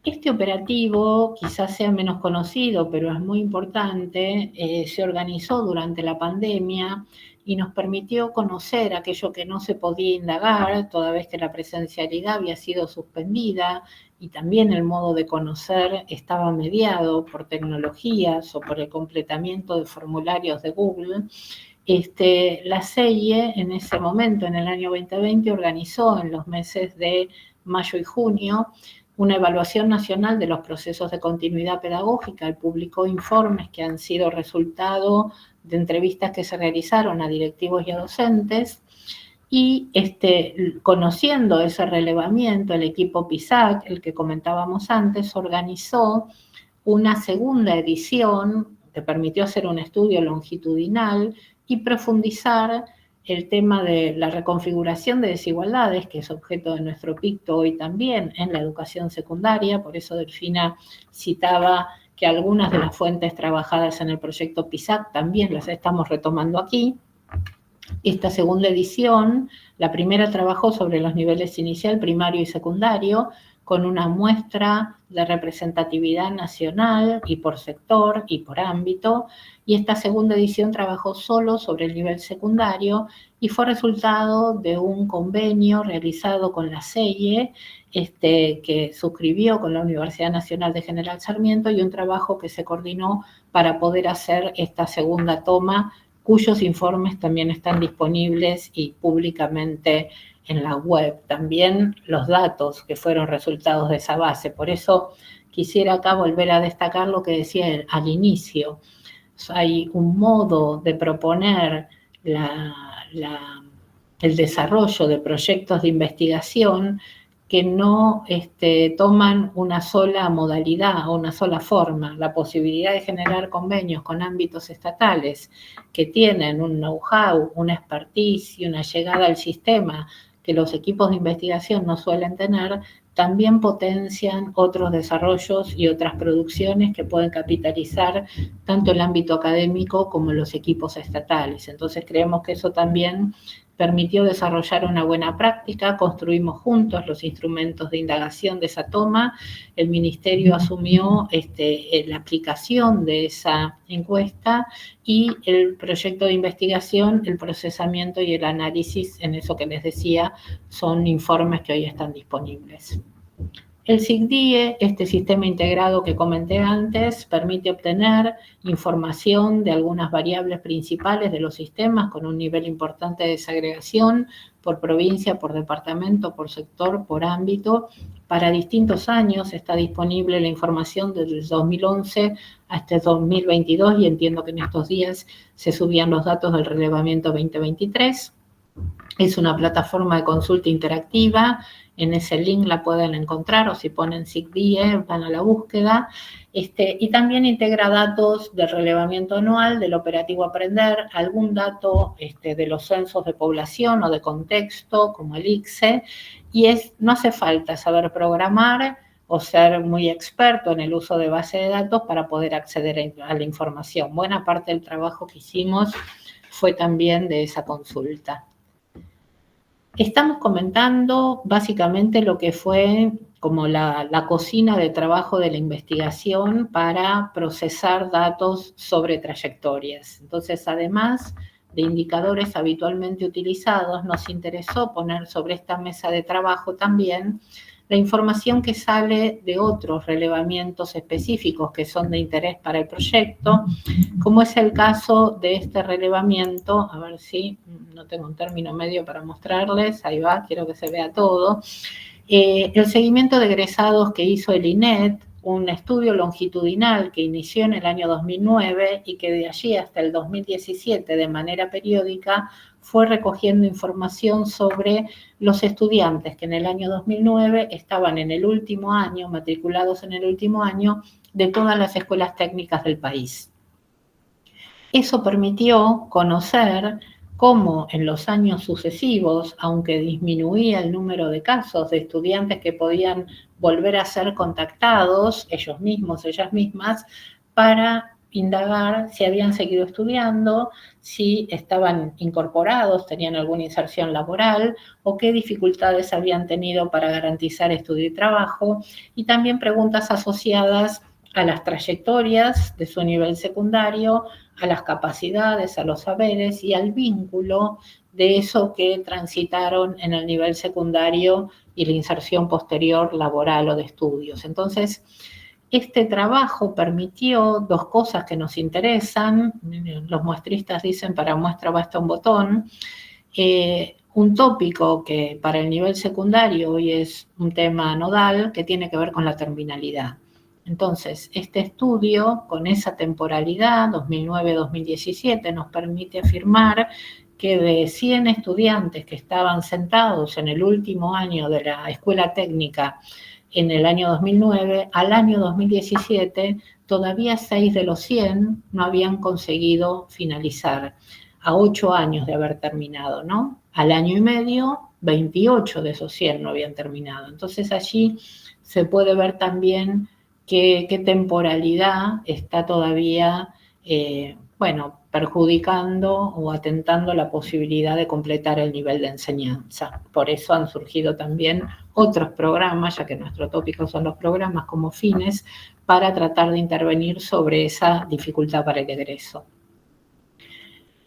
Este operativo quizás sea menos conocido, pero es muy importante. Se organizó durante la pandemia y nos permitió conocer aquello que no se podía indagar, toda vez que la presencialidad había sido suspendida, y también el modo de conocer estaba mediado por tecnologías o por el completamiento de formularios de Google. La CEIE en ese momento, en el año 2020, organizó en los meses de mayo y junio una evaluación nacional de los procesos de continuidad pedagógica. Publicó informes que han sido resultado de entrevistas que se realizaron a directivos y a docentes, y conociendo ese relevamiento, el equipo PISAC, el que comentábamos antes, organizó una segunda edición que permitió hacer un estudio longitudinal y profundizar el tema de la reconfiguración de desigualdades, que es objeto de nuestro picto hoy también en la educación secundaria. Por eso Delfina citaba que algunas de las fuentes trabajadas en el proyecto PISAC también las estamos retomando aquí. Esta segunda edición, la primera trabajó sobre los niveles inicial, primario y secundario, con una muestra de representatividad nacional y por sector y por ámbito, y esta segunda edición trabajó solo sobre el nivel secundario y fue resultado de un convenio realizado con la CEIE, que suscribió con la Universidad Nacional de General Sarmiento, y un trabajo que se coordinó para poder hacer esta segunda toma, cuyos informes también están disponibles y públicamente en la web. También los datos que fueron resultados de esa base. Por eso quisiera acá volver a destacar lo que decía al inicio. Hay un modo de proponer el desarrollo de proyectos de investigación que no toman una sola modalidad o una sola forma. La posibilidad de generar convenios con ámbitos estatales que tienen un know-how, una expertise y una llegada al sistema que los equipos de investigación no suelen tener, también potencian otros desarrollos y otras producciones que pueden capitalizar tanto el ámbito académico como los equipos estatales. Entonces creemos que eso también permitió desarrollar una buena práctica. Construimos juntos los instrumentos de indagación de esa toma. El Ministerio asumió la aplicación de esa encuesta, y el proyecto de investigación, el procesamiento y el análisis, en eso que les decía, son informes que hoy están disponibles. El SICDIE, este sistema integrado que comenté antes, permite obtener información de algunas variables principales de los sistemas con un nivel importante de desagregación por provincia, por departamento, por sector, por ámbito. Para distintos años está disponible la información desde el 2011 hasta el 2022, y entiendo que en estos días se subían los datos del relevamiento 2023. Es una plataforma de consulta interactiva en ese link la pueden encontrar, o si ponen SIGDIE van a la búsqueda. Y también integra datos del relevamiento anual, del operativo Aprender, algún dato de los censos de población o de contexto, como el ICSE, y no hace falta saber programar o ser muy experto en el uso de base de datos para poder acceder a la información. Buena parte del trabajo que hicimos fue también de esa consulta. Estamos comentando básicamente lo que fue como la cocina de trabajo de la investigación para procesar datos sobre trayectorias. Entonces, además de indicadores habitualmente utilizados, nos interesó poner sobre esta mesa de trabajo también la información que sale de otros relevamientos específicos que son de interés para el proyecto, como es el caso de este relevamiento. A ver si no tengo un término medio para mostrarles, ahí va, quiero que se vea todo. El seguimiento de egresados que hizo el INET, un estudio longitudinal que inició en el año 2009 y que de allí hasta el 2017 de manera periódica fue recogiendo información sobre los estudiantes que en el año 2009 estaban en el último año, matriculados en el último año de todas las escuelas técnicas del país. Eso permitió conocer cómo en los años sucesivos, aunque disminuía el número de casos de estudiantes que podían volver a ser contactados, ellos mismos, ellas mismas, para indagar si habían seguido estudiando, si estaban incorporados, tenían alguna inserción laboral o qué dificultades habían tenido para garantizar estudio y trabajo, y también preguntas asociadas a las trayectorias de su nivel secundario, a las capacidades, a los saberes y al vínculo de eso que transitaron en el nivel secundario y la inserción posterior laboral o de estudios. Entonces, este trabajo permitió dos cosas que nos interesan. Los muestristas dicen, para muestra basta un botón. Un tópico que para el nivel secundario hoy es un tema nodal, que tiene que ver con la terminalidad. Entonces, este estudio, con esa temporalidad, 2009-2017, nos permite afirmar que de 100 estudiantes que estaban sentados en el último año de la escuela técnica en el año 2009, al año 2017, todavía 6 de los 100 no habían conseguido finalizar, a 8 años de haber terminado, ¿no? Al año y medio, 28 de esos 100 no habían terminado. Entonces, allí se puede ver también qué temporalidad está todavía, perjudicando o atentando la posibilidad de completar el nivel de enseñanza. Por eso han surgido también otros programas, ya que nuestro tópico son los programas como fines, para tratar de intervenir sobre esa dificultad para el egreso.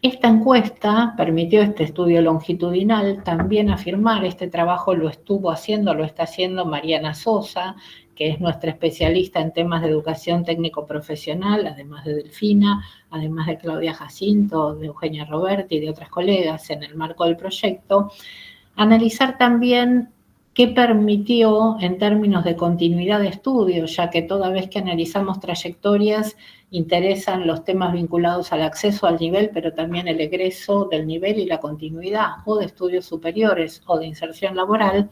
Esta encuesta permitió, este estudio longitudinal, también afirmar, este trabajo lo está haciendo Mariana Sosa, que es nuestra especialista en temas de educación técnico-profesional, además de Delfina, además de Claudia Jacinto, de Eugenia Roberti y de otras colegas en el marco del proyecto, analizar también qué permitió en términos de continuidad de estudio, ya que toda vez que analizamos trayectorias interesan los temas vinculados al acceso al nivel, pero también el egreso del nivel y la continuidad o de estudios superiores o de inserción laboral,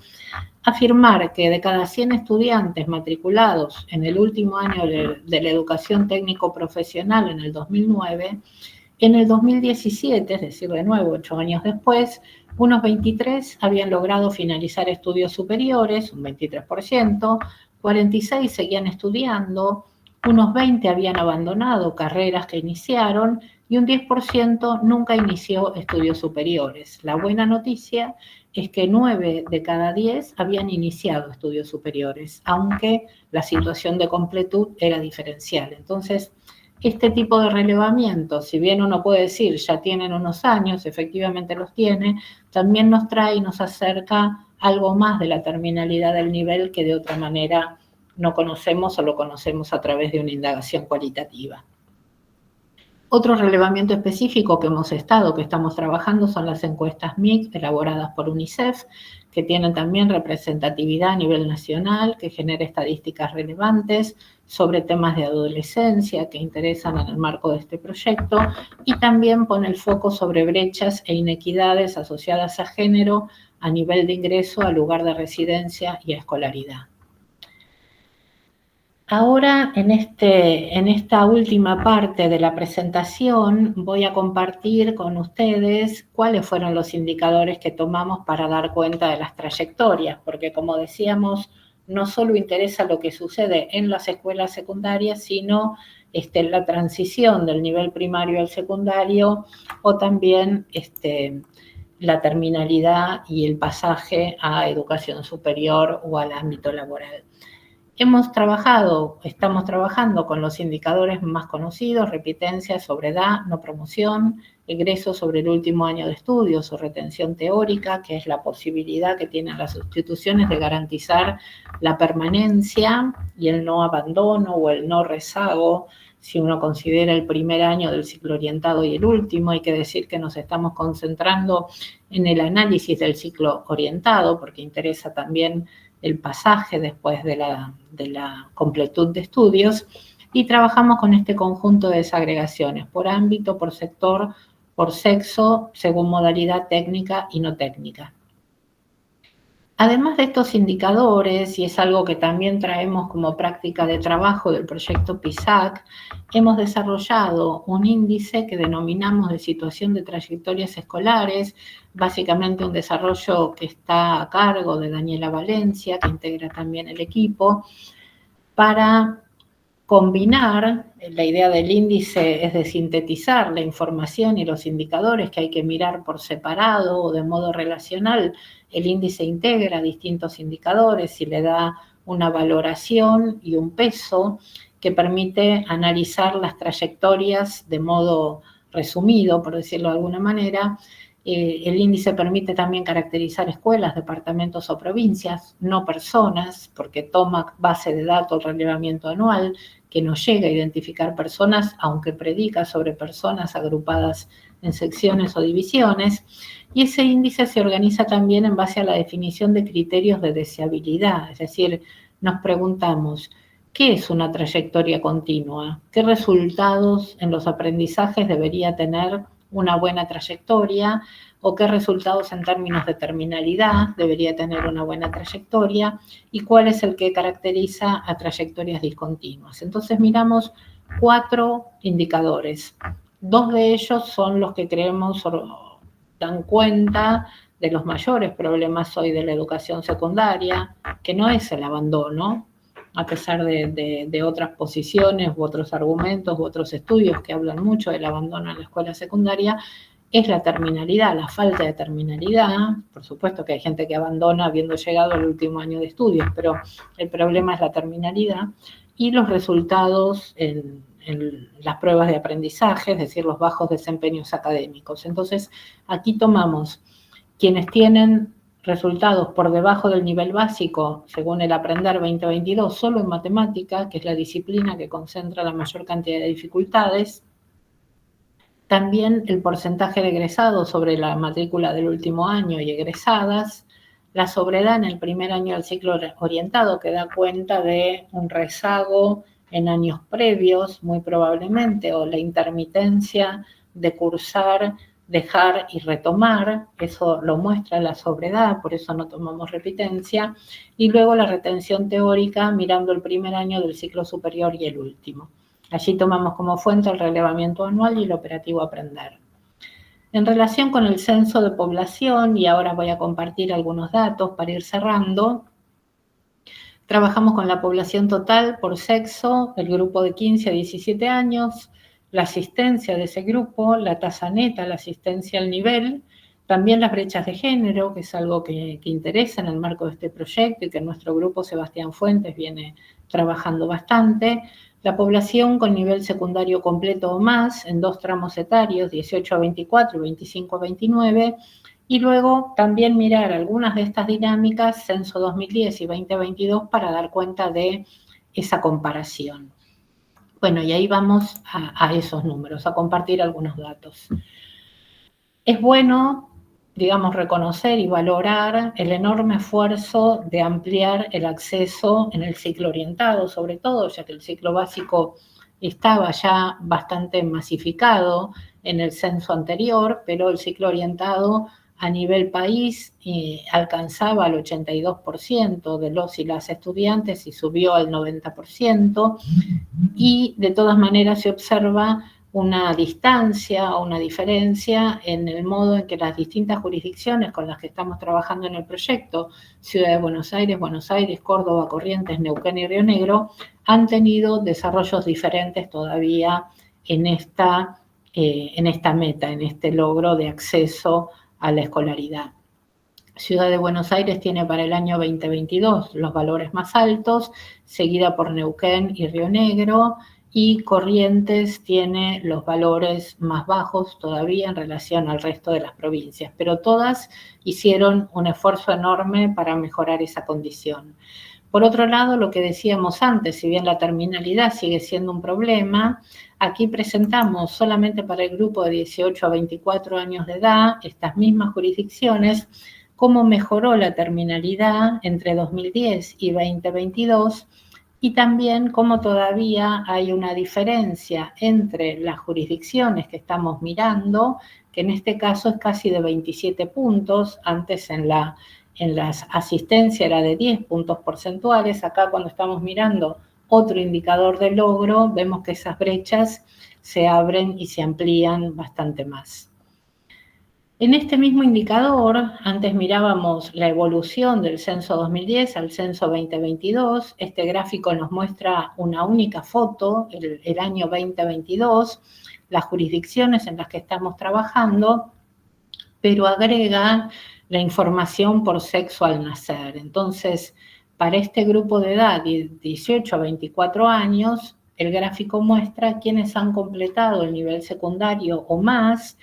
afirmar que de cada 100 estudiantes matriculados en el último año de la educación técnico-profesional en el 2009, en el 2017, es decir, de nuevo 8 años después, unos 23 habían logrado finalizar estudios superiores, un 23%, 46 seguían estudiando, unos 20 habían abandonado carreras que iniciaron y un 10% nunca inició estudios superiores. La buena noticia es que 9 de cada 10 habían iniciado estudios superiores, aunque la situación de completud era diferencial. Entonces, este tipo de relevamiento, si bien uno puede decir ya tienen unos años, efectivamente los tiene, también nos trae y nos acerca algo más de la terminalidad del nivel que de otra manera no conocemos o lo conocemos a través de una indagación cualitativa. Otro relevamiento específico que estamos trabajando son las encuestas MIC elaboradas por UNICEF, que tienen también representatividad a nivel nacional, que genera estadísticas relevantes sobre temas de adolescencia que interesan en el marco de este proyecto, y también pone el foco sobre brechas e inequidades asociadas a género a nivel de ingreso al lugar de residencia y a escolaridad. Ahora, en esta última parte de la presentación, voy a compartir con ustedes cuáles fueron los indicadores que tomamos para dar cuenta de las trayectorias, porque como decíamos, no solo interesa lo que sucede en las escuelas secundarias, sino la transición del nivel primario al secundario, o también la terminalidad y el pasaje a educación superior o al ámbito laboral. Estamos trabajando con los indicadores más conocidos: repitencia sobre edad, no promoción, egreso sobre el último año de estudios o retención teórica, que es la posibilidad que tienen las instituciones de garantizar la permanencia y el no abandono o el no rezago, si uno considera el primer año del ciclo orientado y el último. Hay que decir que nos estamos concentrando en el análisis del ciclo orientado, porque interesa también el pasaje después de la completud de estudios, y trabajamos con este conjunto de desagregaciones por ámbito, por sector, por sexo, según modalidad técnica y no técnica. Además de estos indicadores, y es algo que también traemos como práctica de trabajo del proyecto PISAC, hemos desarrollado un índice que denominamos de situación de trayectorias escolares, básicamente un desarrollo que está a cargo de Daniela Valencia, que integra también el equipo, para combinar. La idea del índice es de sintetizar la información y los indicadores que hay que mirar por separado o de modo relacional. El índice integra distintos indicadores y le da una valoración y un peso que permite analizar las trayectorias de modo resumido, por decirlo de alguna manera. El índice permite también caracterizar escuelas, departamentos o provincias, no personas, porque toma base de datos el relevamiento anual, que no llega a identificar personas, aunque predica sobre personas agrupadas en secciones o divisiones. Y ese índice se organiza también en base a la definición de criterios de deseabilidad, es decir, nos preguntamos, ¿qué es una trayectoria continua? ¿Qué resultados en los aprendizajes debería tener una buena trayectoria? ¿O qué resultados en términos de terminalidad debería tener una buena trayectoria? ¿Y cuál es el que caracteriza a trayectorias discontinuas? Entonces miramos 4 indicadores. 2 de ellos son los que creemos dan cuenta de los mayores problemas hoy de la educación secundaria, que no es el abandono, a pesar de otras posiciones u otros argumentos u otros estudios que hablan mucho del abandono en la escuela secundaria, es la terminalidad, la falta de terminalidad. Por supuesto que hay gente que abandona habiendo llegado al último año de estudios, pero el problema es la terminalidad y los resultados en las pruebas de aprendizaje, es decir, los bajos desempeños académicos. Entonces, aquí tomamos quienes tienen resultados por debajo del nivel básico, según el Aprender 2022, solo en matemática, que es la disciplina que concentra la mayor cantidad de dificultades. También el porcentaje de egresados sobre la matrícula del último año y egresadas, la sobredad en el primer año del ciclo orientado, que da cuenta de un rezago en años previos, muy probablemente, o la intermitencia de cursar, dejar y retomar, eso lo muestra la sobredad, por eso no tomamos repitencia, y luego la retención teórica mirando el primer año del ciclo superior y el último. Allí tomamos como fuente el relevamiento anual y el operativo Aprender. En relación con el censo de población, y ahora voy a compartir algunos datos para ir cerrando, trabajamos con la población total por sexo, el grupo de 15 a 17 años, la asistencia de ese grupo, la tasa neta, la asistencia al nivel, también las brechas de género, que es algo que interesa en el marco de este proyecto y que nuestro grupo Sebastián Fuentes viene trabajando bastante, la población con nivel secundario completo o más en 2 tramos etarios, 18 a 24 y 25 a 29, y luego también mirar algunas de estas dinámicas, Censo 2010 y 2022, para dar cuenta de esa comparación. Bueno, y ahí vamos a esos números, a compartir algunos datos. Es bueno, digamos, reconocer y valorar el enorme esfuerzo de ampliar el acceso en el ciclo orientado, sobre todo, ya que el ciclo básico estaba ya bastante masificado en el censo anterior, pero el ciclo orientado a nivel país alcanzaba el 82% de los y las estudiantes y subió al 90%, y de todas maneras se observa una distancia o una diferencia en el modo en que las distintas jurisdicciones con las que estamos trabajando en el proyecto, Ciudad de Buenos Aires, Córdoba, Corrientes, Neuquén y Río Negro, han tenido desarrollos diferentes todavía en esta meta, en este logro de acceso a la escolaridad. Ciudad de Buenos Aires tiene para el año 2022 los valores más altos, seguida por Neuquén y Río Negro, y Corrientes tiene los valores más bajos todavía en relación al resto de las provincias, pero todas hicieron un esfuerzo enorme para mejorar esa condición. Por otro lado, lo que decíamos antes, si bien la terminalidad sigue siendo un problema, aquí presentamos solamente para el grupo de 18 a 24 años de edad, estas mismas jurisdicciones, cómo mejoró la terminalidad entre 2010 y 2022, y también cómo todavía hay una diferencia entre las jurisdicciones que estamos mirando, que en este caso es casi de 27 puntos, antes en la asistencia era de 10 puntos porcentuales, acá cuando estamos mirando otro indicador de logro, vemos que esas brechas se abren y se amplían bastante más. En este mismo indicador, antes mirábamos la evolución del censo 2010 al censo 2022. Este gráfico nos muestra una única foto, el año 2022, las jurisdicciones en las que estamos trabajando, pero agrega la información por sexo al nacer. Entonces, para este grupo de edad, de 18 a 24 años, el gráfico muestra quienes han completado el nivel secundario o más,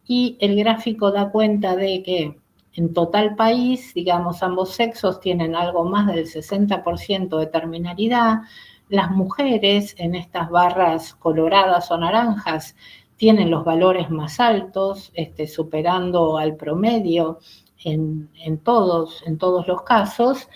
y el gráfico da cuenta de que en total país, digamos, ambos sexos tienen algo más del 60% de terminalidad. Las mujeres en estas barras coloradas o naranjas tienen los valores más altos, superando al promedio en todos los casos.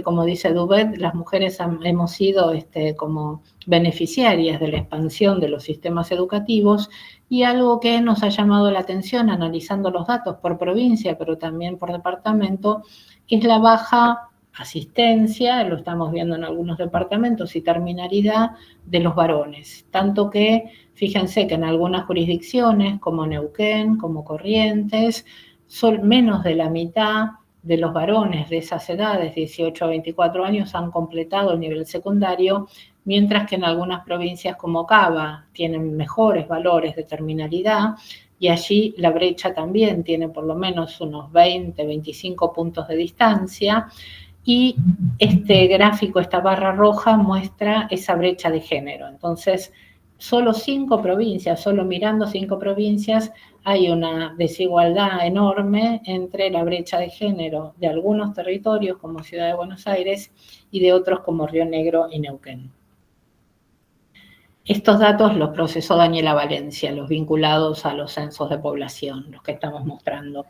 Como dice Dubet, las mujeres hemos sido como beneficiarias de la expansión de los sistemas educativos, y algo que nos ha llamado la atención analizando los datos por provincia, pero también por departamento, es la baja asistencia, lo estamos viendo en algunos departamentos, y terminalidad de los varones. Tanto que, fíjense que en algunas jurisdicciones, como Neuquén, como Corrientes, son menos de la mitad de los varones de esas edades, 18 a 24 años, han completado el nivel secundario, mientras que en algunas provincias como Cava tienen mejores valores de terminalidad, y allí la brecha también tiene por lo menos unos 20, 25 puntos de distancia, y este gráfico, esta barra roja, muestra esa brecha de género. Entonces, solo 5 provincias, solo mirando 5 provincias, hay una desigualdad enorme entre la brecha de género de algunos territorios como Ciudad de Buenos Aires y de otros como Río Negro y Neuquén. Estos datos los procesó Daniela Valencia, los vinculados a los censos de población, los que estamos mostrando.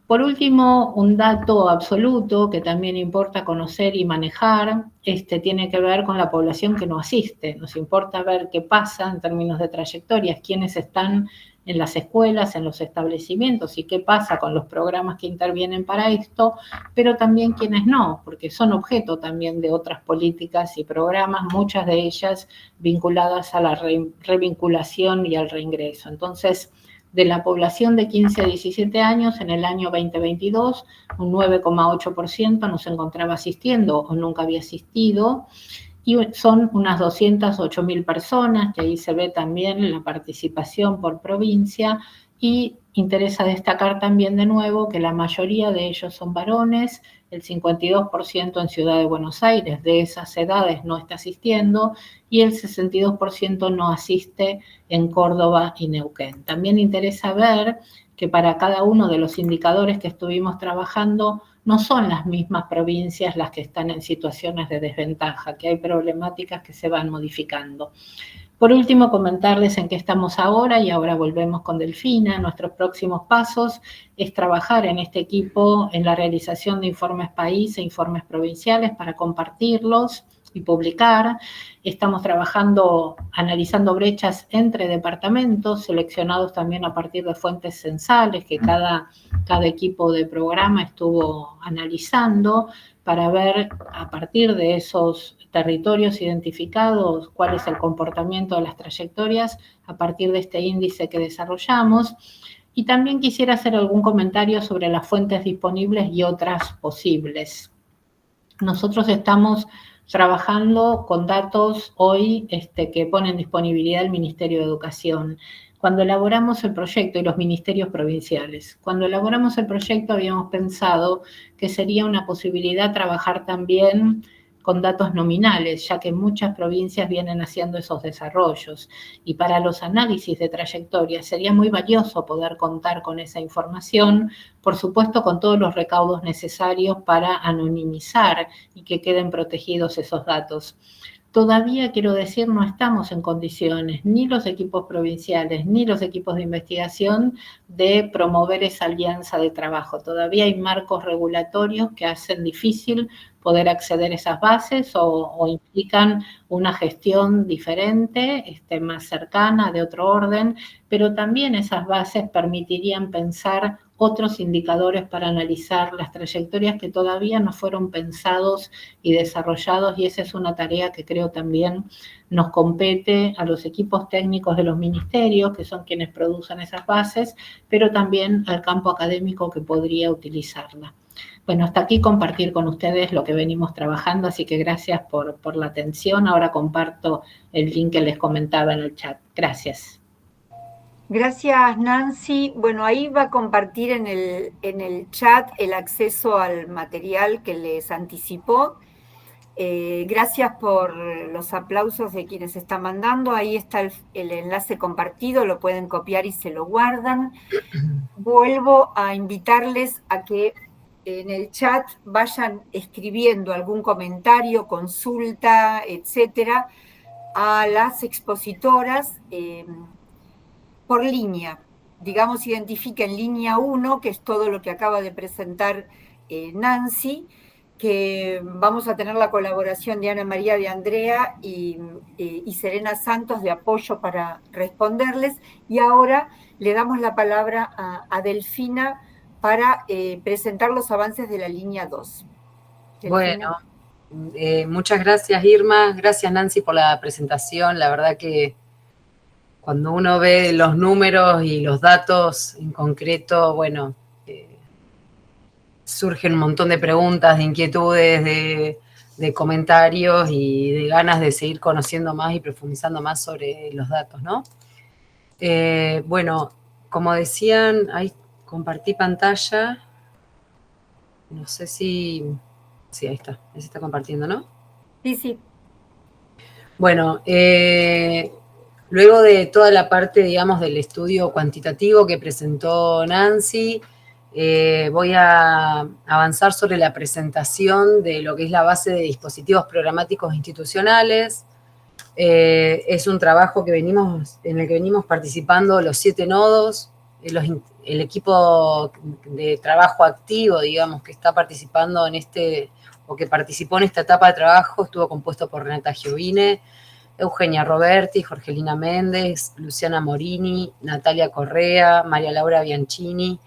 Por último, un dato absoluto que también importa conocer y manejar, tiene que ver con la población que no asiste. Nos importa ver qué pasa en términos de trayectorias, quiénes están en las escuelas, en los establecimientos, y qué pasa con los programas que intervienen para esto, pero también quiénes no, porque son objeto también de otras políticas y programas, muchas de ellas vinculadas a la revinculación y al reingreso. Entonces, de la población de 15 a 17 años, en el año 2022, un 9,8% no se encontraba asistiendo o nunca había asistido, y son unas 208.000 personas, que ahí se ve también la participación por provincia, y interesa destacar también de nuevo que la mayoría de ellos son varones, el 52% en Ciudad de Buenos Aires de esas edades no está asistiendo, y el 62% no asiste en Córdoba y Neuquén. También interesa ver que para cada uno de los indicadores que estuvimos trabajando, no son las mismas provincias las que están en situaciones de desventaja, que hay problemáticas que se van modificando. Por último, comentarles en qué estamos ahora, y ahora volvemos con Delfina. Nuestros próximos pasos es trabajar en este equipo en la realización de informes país e informes provinciales para compartirlos y publicar. Estamos trabajando, analizando brechas entre departamentos, seleccionados también a partir de fuentes censales que cada equipo de programa estuvo analizando para ver a partir de esos territorios identificados cuál es el comportamiento de las trayectorias a partir de este índice que desarrollamos. Y también quisiera hacer algún comentario sobre las fuentes disponibles y otras posibles. Nosotros estamos trabajando con datos hoy que pone en disponibilidad el Ministerio de Educación. Cuando elaboramos el proyecto y los ministerios provinciales, cuando elaboramos el proyecto habíamos pensado que sería una posibilidad trabajar también con datos nominales, ya que muchas provincias vienen haciendo esos desarrollos. Y para los análisis de trayectoria sería muy valioso poder contar con esa información, por supuesto con todos los recaudos necesarios para anonimizar y que queden protegidos esos datos. Todavía, quiero decir, no estamos en condiciones, ni los equipos provinciales, ni los equipos de investigación, de promover esa alianza de trabajo. Todavía hay marcos regulatorios que hacen difícil poder acceder a esas bases o implican una gestión diferente, más cercana, de otro orden, pero también esas bases permitirían pensar otros indicadores para analizar las trayectorias que todavía no fueron pensados y desarrollados, y esa es una tarea que creo también nos compete a los equipos técnicos de los ministerios, que son quienes producen esas bases, pero también al campo académico que podría utilizarla. Bueno, hasta aquí compartir con ustedes lo que venimos trabajando, así que gracias por la atención. Ahora comparto el link que les comentaba en el chat. Gracias. Gracias, Nancy. Bueno, ahí va a compartir en el chat el acceso al material que les anticipó. Gracias por los aplausos de quienes están mandando. Ahí está el enlace compartido, lo pueden copiar y se lo guardan. Vuelvo a invitarles a que en el chat vayan escribiendo algún comentario, consulta, etcétera, a las expositoras por línea. Digamos, identifiquen línea 1, que es todo lo que acaba de presentar Nancy, que vamos a tener la colaboración de Ana María de Andrea y Serena Santos de apoyo para responderles. Y ahora le damos la palabra a Delfina para presentar los avances de la línea 2. Delfina. Bueno, muchas gracias, Irma. Gracias, Nancy, por la presentación. La verdad que cuando uno ve los números y los datos en concreto, bueno, surgen un montón de preguntas, de inquietudes, de comentarios y de ganas de seguir conociendo más y profundizando más sobre los datos, ¿no? Bueno, como decían, ahí compartí pantalla. No sé si... Sí, ahí está. Ahí se está compartiendo, ¿no? Sí, sí. Bueno, luego de toda la parte, digamos, del estudio cuantitativo que presentó Nancy, voy a avanzar sobre la presentación de lo que es la base de dispositivos programáticos institucionales. Es un trabajo en el que venimos participando los 7 nodos, el equipo de trabajo activo, digamos, que está participando en o que participó en esta etapa de trabajo, estuvo compuesto por Renata Giovine, Eugenia Roberti, Jorgelina Méndez, Luciana Morini, Natalia Correa, María Laura Bianchini,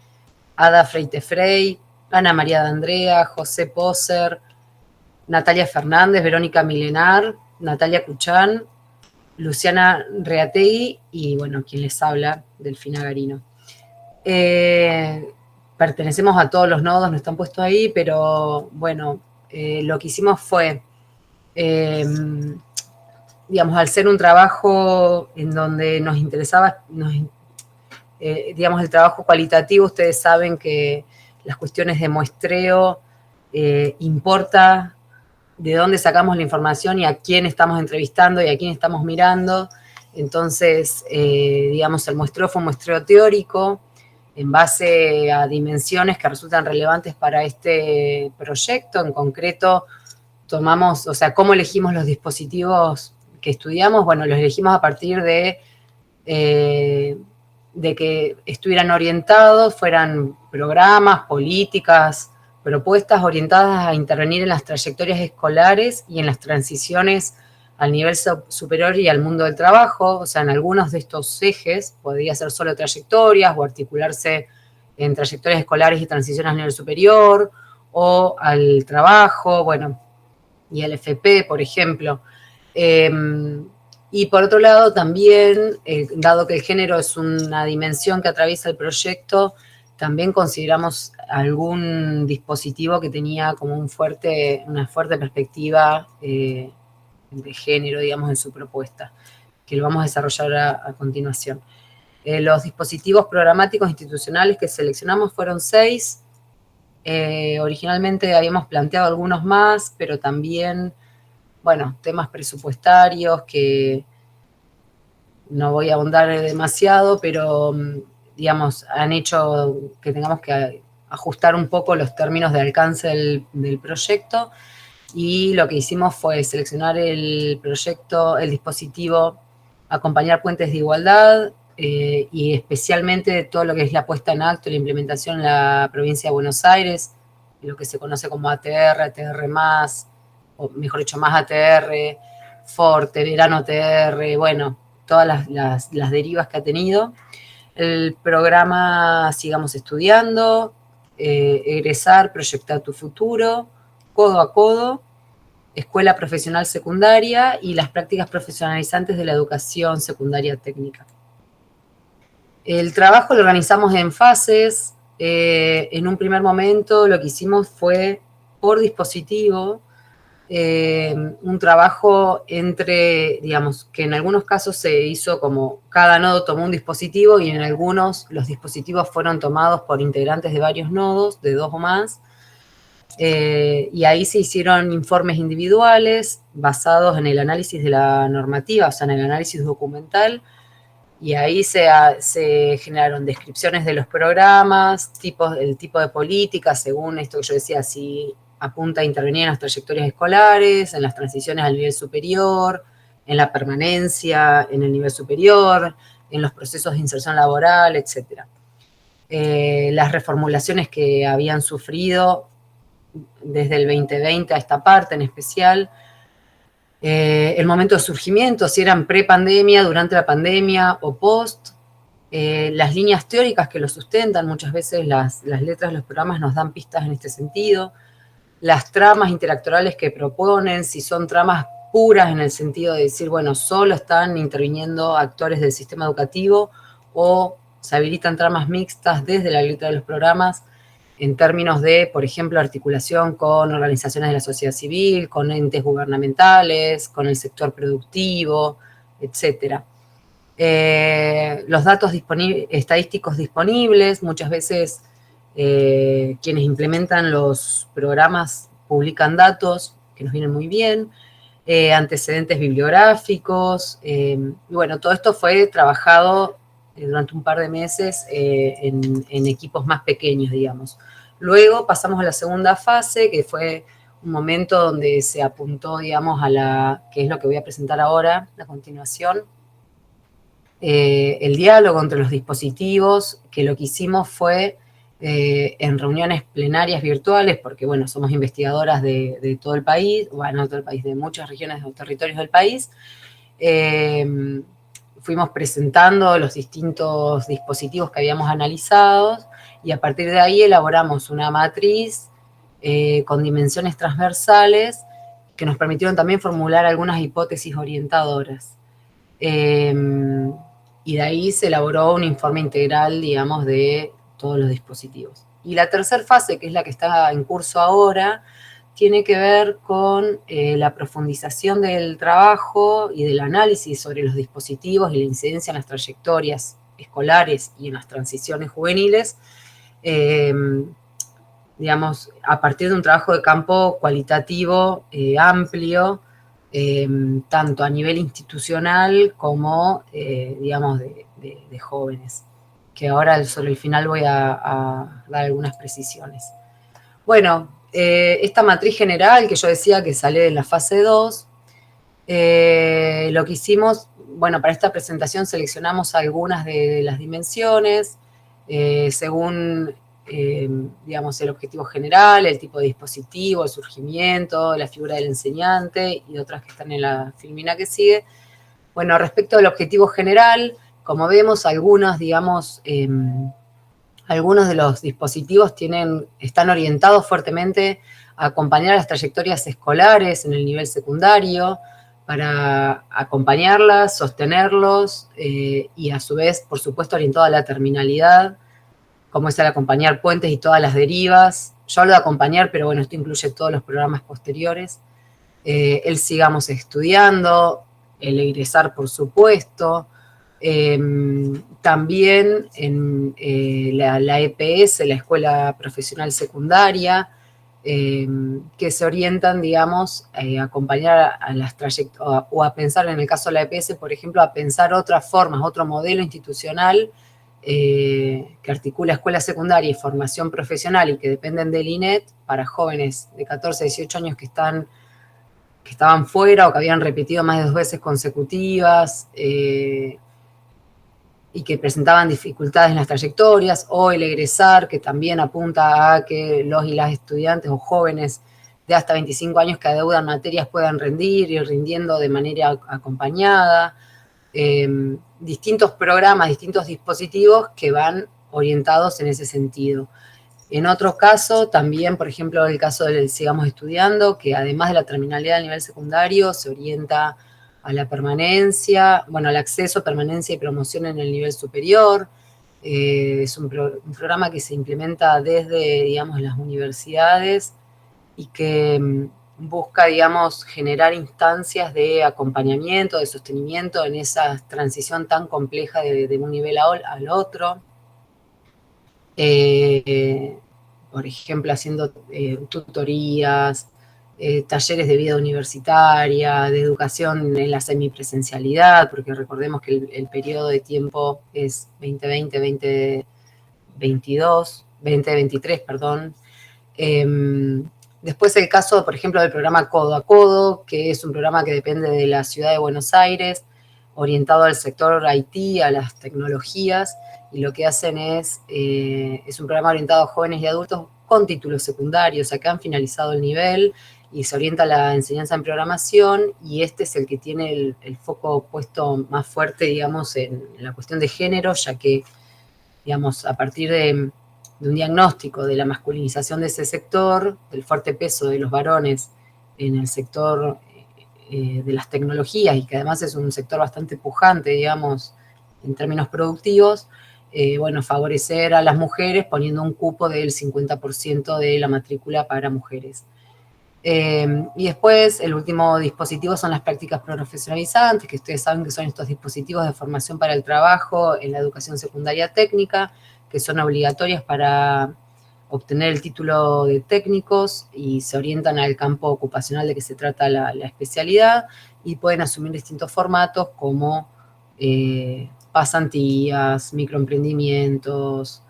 Ada Freite-Frey, Ana María de Andrea, José Poser, Natalia Fernández, Verónica Milenar, Natalia Cuchán, Luciana Reategui y, bueno, quien les habla, Delfina Garino. Pertenecemos a todos los nodos, no están puestos ahí, pero, bueno, lo que hicimos fue, digamos, al ser un trabajo en donde nos interesaba, digamos, el trabajo cualitativo, ustedes saben que las cuestiones de muestreo importa de dónde sacamos la información y a quién estamos entrevistando y a quién estamos mirando. Entonces, digamos, el muestreo fue un muestreo teórico en base a dimensiones que resultan relevantes para este proyecto. En concreto, tomamos, o sea, cómo elegimos los dispositivos que estudiamos. Bueno, los elegimos a partir de que estuvieran orientados, fueran programas, políticas, propuestas orientadas a intervenir en las trayectorias escolares y en las transiciones al nivel superior y al mundo del trabajo. O sea, en algunos de estos ejes podría ser solo trayectorias o articularse en trayectorias escolares y transiciones al nivel superior o al trabajo, bueno, y al FP, por ejemplo. Y por otro lado también, dado que el género es una dimensión que atraviesa el proyecto, también consideramos algún dispositivo que tenía como una fuerte perspectiva de género, digamos, en su propuesta, que lo vamos a desarrollar a continuación. Los dispositivos programáticos institucionales que seleccionamos fueron 6. Originalmente habíamos planteado algunos más, pero también, bueno, temas presupuestarios que no voy a ahondar demasiado, pero digamos, han hecho que tengamos que ajustar un poco los términos de alcance del proyecto, y lo que hicimos fue seleccionar el proyecto, el dispositivo Acompañar Puentes de Igualdad, y especialmente todo lo que es la puesta en acto y la implementación en la provincia de Buenos Aires, lo que se conoce como ATR, ATR+, o mejor dicho, más ATR, Forte, Verano ATR, bueno, todas las derivas que ha tenido. El programa Sigamos Estudiando, Egresar, Proyectar tu Futuro, Codo a Codo, Escuela Profesional Secundaria y las prácticas profesionalizantes de la educación secundaria técnica. El trabajo lo organizamos en fases. En un primer momento lo que hicimos fue por dispositivo, un trabajo entre, digamos, que en algunos casos se hizo como cada nodo tomó un dispositivo y en algunos los dispositivos fueron tomados por integrantes de varios nodos, de 2 o más, y ahí se hicieron informes individuales basados en el análisis de la normativa, o sea, en el análisis documental, y ahí se generaron descripciones de los programas, el tipo de política, según esto que yo decía, si apunta a intervenir en las trayectorias escolares, en las transiciones al nivel superior, en la permanencia en el nivel superior, en los procesos de inserción laboral, etc. Las reformulaciones que habían sufrido desde el 2020 a esta parte en especial, el momento de surgimiento, si eran pre-pandemia, durante la pandemia o post, las líneas teóricas que lo sustentan, muchas veces las letras de los programas nos dan pistas en este sentido, las tramas interactorales que proponen, si son tramas puras en el sentido de decir, bueno, solo están interviniendo actores del sistema educativo o se habilitan tramas mixtas desde la letra de los programas, en términos de, por ejemplo, articulación con organizaciones de la sociedad civil, con entes gubernamentales, con el sector productivo, etc. Los datos estadísticos disponibles, muchas veces quienes implementan los programas publican datos que nos vienen muy bien, antecedentes bibliográficos, y bueno, todo esto fue trabajado durante un par de meses en equipos más pequeños, digamos. Luego pasamos a la segunda fase, que fue un momento donde se apuntó, digamos, que es lo que voy a presentar ahora, a continuación, el diálogo entre los dispositivos, que lo que hicimos fue en reuniones plenarias virtuales, porque, bueno, somos investigadoras de todo el país, bueno, no todo el país, de muchas regiones o territorios del país, fuimos presentando los distintos dispositivos que habíamos analizado y a partir de ahí elaboramos una matriz con dimensiones transversales que nos permitieron también formular algunas hipótesis orientadoras. Y de ahí se elaboró un informe integral, digamos, de todos los dispositivos. Y la tercera fase, que es la que está en curso ahora, tiene que ver con la profundización del trabajo y del análisis sobre los dispositivos y la incidencia en las trayectorias escolares y en las transiciones juveniles, digamos, a partir de un trabajo de campo cualitativo amplio, tanto a nivel institucional como, digamos, de jóvenes, que ahora sobre el final voy a dar algunas precisiones. Bueno, esta matriz general que yo decía que sale de la fase 2, lo que hicimos, bueno, para esta presentación seleccionamos algunas de las dimensiones, según digamos, el objetivo general, el tipo de dispositivo, el surgimiento, la figura del enseñante y otras que están en la filmina que sigue. Bueno, respecto al objetivo general, como vemos, algunos, digamos, algunos de los dispositivos están orientados fuertemente a acompañar las trayectorias escolares en el nivel secundario, para acompañarlas, sostenerlos y a su vez, por supuesto, orientado a la terminalidad, como es el acompañar puentes y todas las derivas. Yo hablo de acompañar, pero bueno, esto incluye todos los programas posteriores. El sigamos estudiando, el egresar, por supuesto. También en la EPS, la Escuela Profesional Secundaria, que se orientan, digamos, a acompañar a las trayectorias, o a pensar, en el caso de la EPS, por ejemplo, a pensar otras formas, otro modelo institucional que articula escuela secundaria y formación profesional y que dependen del INET para jóvenes de 14 a 18 años que estaban fuera o que habían repetido más de 2 veces consecutivas y que presentaban dificultades en las trayectorias, o el egresar, que también apunta a que los y las estudiantes o jóvenes de hasta 25 años que adeudan materias puedan rendir y rindiendo de manera acompañada. Distintos programas, distintos dispositivos que van orientados en ese sentido. En otro caso, también, por ejemplo, el caso del Sigamos Estudiando, que además de la terminalidad del nivel secundario, se orienta a la permanencia, bueno, al acceso, permanencia y promoción en el nivel superior. Es un programa que se implementa desde, digamos, las universidades y que busca, digamos, generar instancias de acompañamiento, de sostenimiento en esa transición tan compleja de un nivel al otro. Por ejemplo, haciendo tutorías, talleres de vida universitaria, de educación en la semipresencialidad, porque recordemos que el periodo de tiempo es 2023, perdón. Después el caso, por ejemplo, del programa Codo a Codo, que es un programa que depende de la ciudad de Buenos Aires, orientado al sector IT, a las tecnologías, y lo que hacen es un programa orientado a jóvenes y adultos con títulos secundarios, o sea, que han finalizado el nivel y se orienta a la enseñanza en programación, y este es el que tiene el foco puesto más fuerte, digamos, en la cuestión de género, ya que, digamos, a partir de un diagnóstico de la masculinización de ese sector, del fuerte peso de los varones en el sector de las tecnologías, y que además es un sector bastante pujante, digamos, en términos productivos, bueno, favorecer a las mujeres poniendo un cupo del 50% de la matrícula para mujeres. Y después, el último dispositivo son las prácticas profesionalizantes, que ustedes saben que son estos dispositivos de formación para el trabajo en la educación secundaria técnica, que son obligatorias para obtener el título de técnicos y se orientan al campo ocupacional de que se trata la especialidad, y pueden asumir distintos formatos como pasantías, microemprendimientos,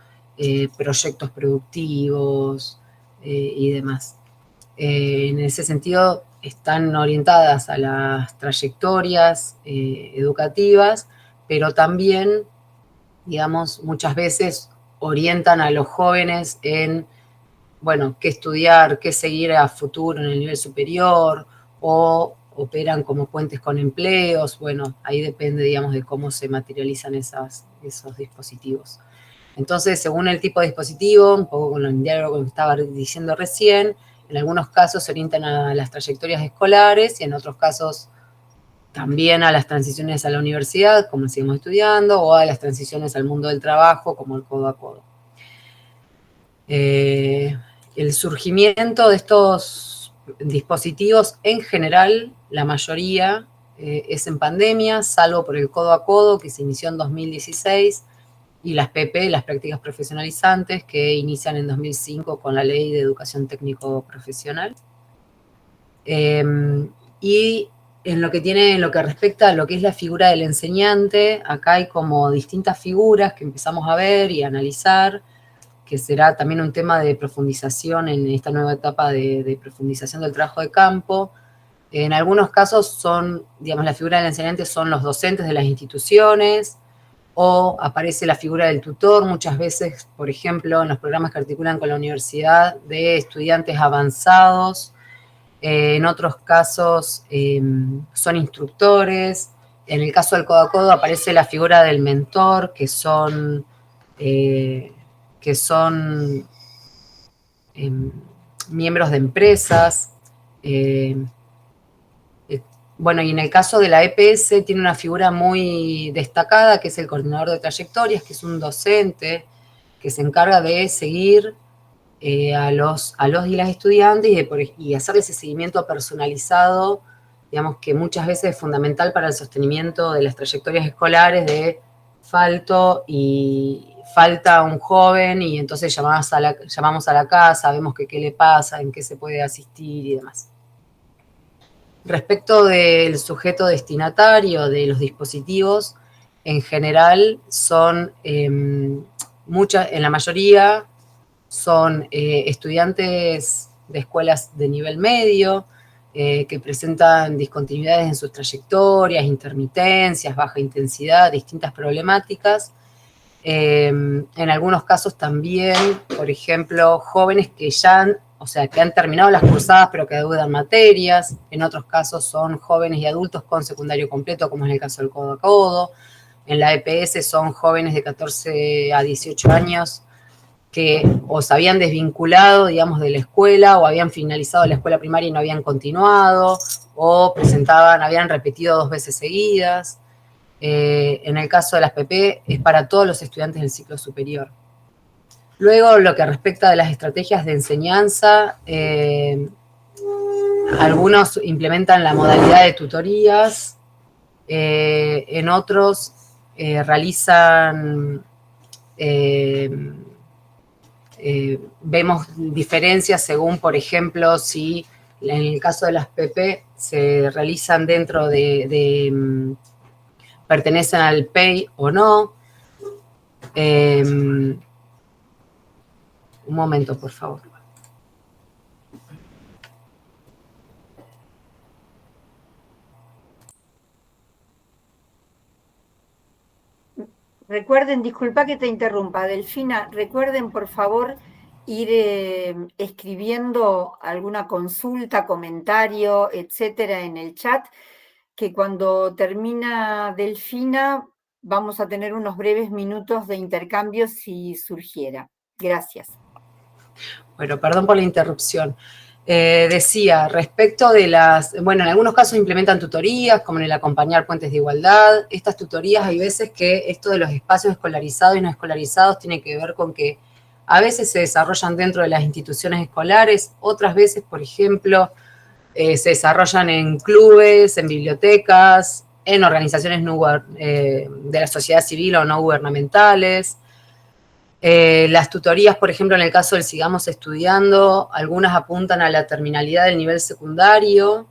proyectos productivos y demás. En ese sentido, están orientadas a las trayectorias educativas, pero también, digamos, muchas veces orientan a los jóvenes en, bueno, qué estudiar, qué seguir a futuro en el nivel superior, o operan como puentes con empleos. Bueno, ahí depende, digamos, de cómo se materializan esos dispositivos. Entonces, según el tipo de dispositivo, un poco con el diálogo que estaba diciendo recién, en algunos casos se orientan a las trayectorias escolares y en otros casos también a las transiciones a la universidad, como Sigamos Estudiando, o a las transiciones al mundo del trabajo, como el Codo a Codo. El surgimiento de estos dispositivos, en general, la mayoría es en pandemia, salvo por el Codo a Codo, que se inició en 2016, y las PP, las prácticas profesionalizantes, que inician en 2005 con la Ley de Educación Técnico-Profesional. Y en lo que respecta a lo que es la figura del enseñante, acá hay como distintas figuras que empezamos a ver y a analizar, que será también un tema de profundización en esta nueva etapa de profundización del trabajo de campo. En algunos casos son, digamos, la figura del enseñante son los docentes de las instituciones, o aparece la figura del tutor, muchas veces, por ejemplo, en los programas que articulan con la universidad, de estudiantes avanzados, en otros casos son instructores, en el caso del codo a codo aparece la figura del mentor, que son miembros de empresas. Bueno, y en el caso de la EPS tiene una figura muy destacada, que es el coordinador de trayectorias, que es un docente que se encarga de seguir a los y las estudiantes y hacerle ese seguimiento personalizado, digamos que muchas veces es fundamental para el sostenimiento de las trayectorias escolares de falta un joven y entonces llamamos a la casa, vemos que qué le pasa, en qué se puede asistir y demás. Respecto del sujeto destinatario de los dispositivos, en general son en la mayoría son estudiantes de escuelas de nivel medio que presentan discontinuidades en sus trayectorias, intermitencias, baja intensidad, distintas problemáticas. En algunos casos también, por ejemplo, jóvenes que que han terminado las cursadas pero que deudan materias. En otros casos son jóvenes y adultos con secundario completo, como es el caso del codo a codo. En la EPS son jóvenes de 14 a 18 años que o se habían desvinculado, digamos, de la escuela, o habían finalizado la escuela primaria y no habían continuado, o habían repetido 2 veces seguidas. En el caso de las PP, es para todos los estudiantes del ciclo superior. Luego, lo que respecta de las estrategias de enseñanza, algunos implementan la modalidad de tutorías, en otros realizan... vemos diferencias según, por ejemplo, si en el caso de las PP se realizan dentro pertenecen al PEI o no. Un momento, por favor. Recuerden, disculpa que te interrumpa, Delfina, recuerden por favor ir escribiendo alguna consulta, comentario, etcétera, en el chat, que cuando termina Delfina vamos a tener unos breves minutos de intercambio si surgiera. Gracias. Bueno, perdón por la interrupción. Decía, respecto de en algunos casos implementan tutorías, como en el acompañar puentes de igualdad. Estas tutorías hay veces que esto de los espacios escolarizados y no escolarizados tiene que ver con que a veces se desarrollan dentro de las instituciones escolares, otras veces, por ejemplo, se desarrollan en clubes, en bibliotecas, en organizaciones de la sociedad civil o no gubernamentales. Las tutorías, por ejemplo, en el caso del Sigamos Estudiando, algunas apuntan a la terminalidad del nivel secundario,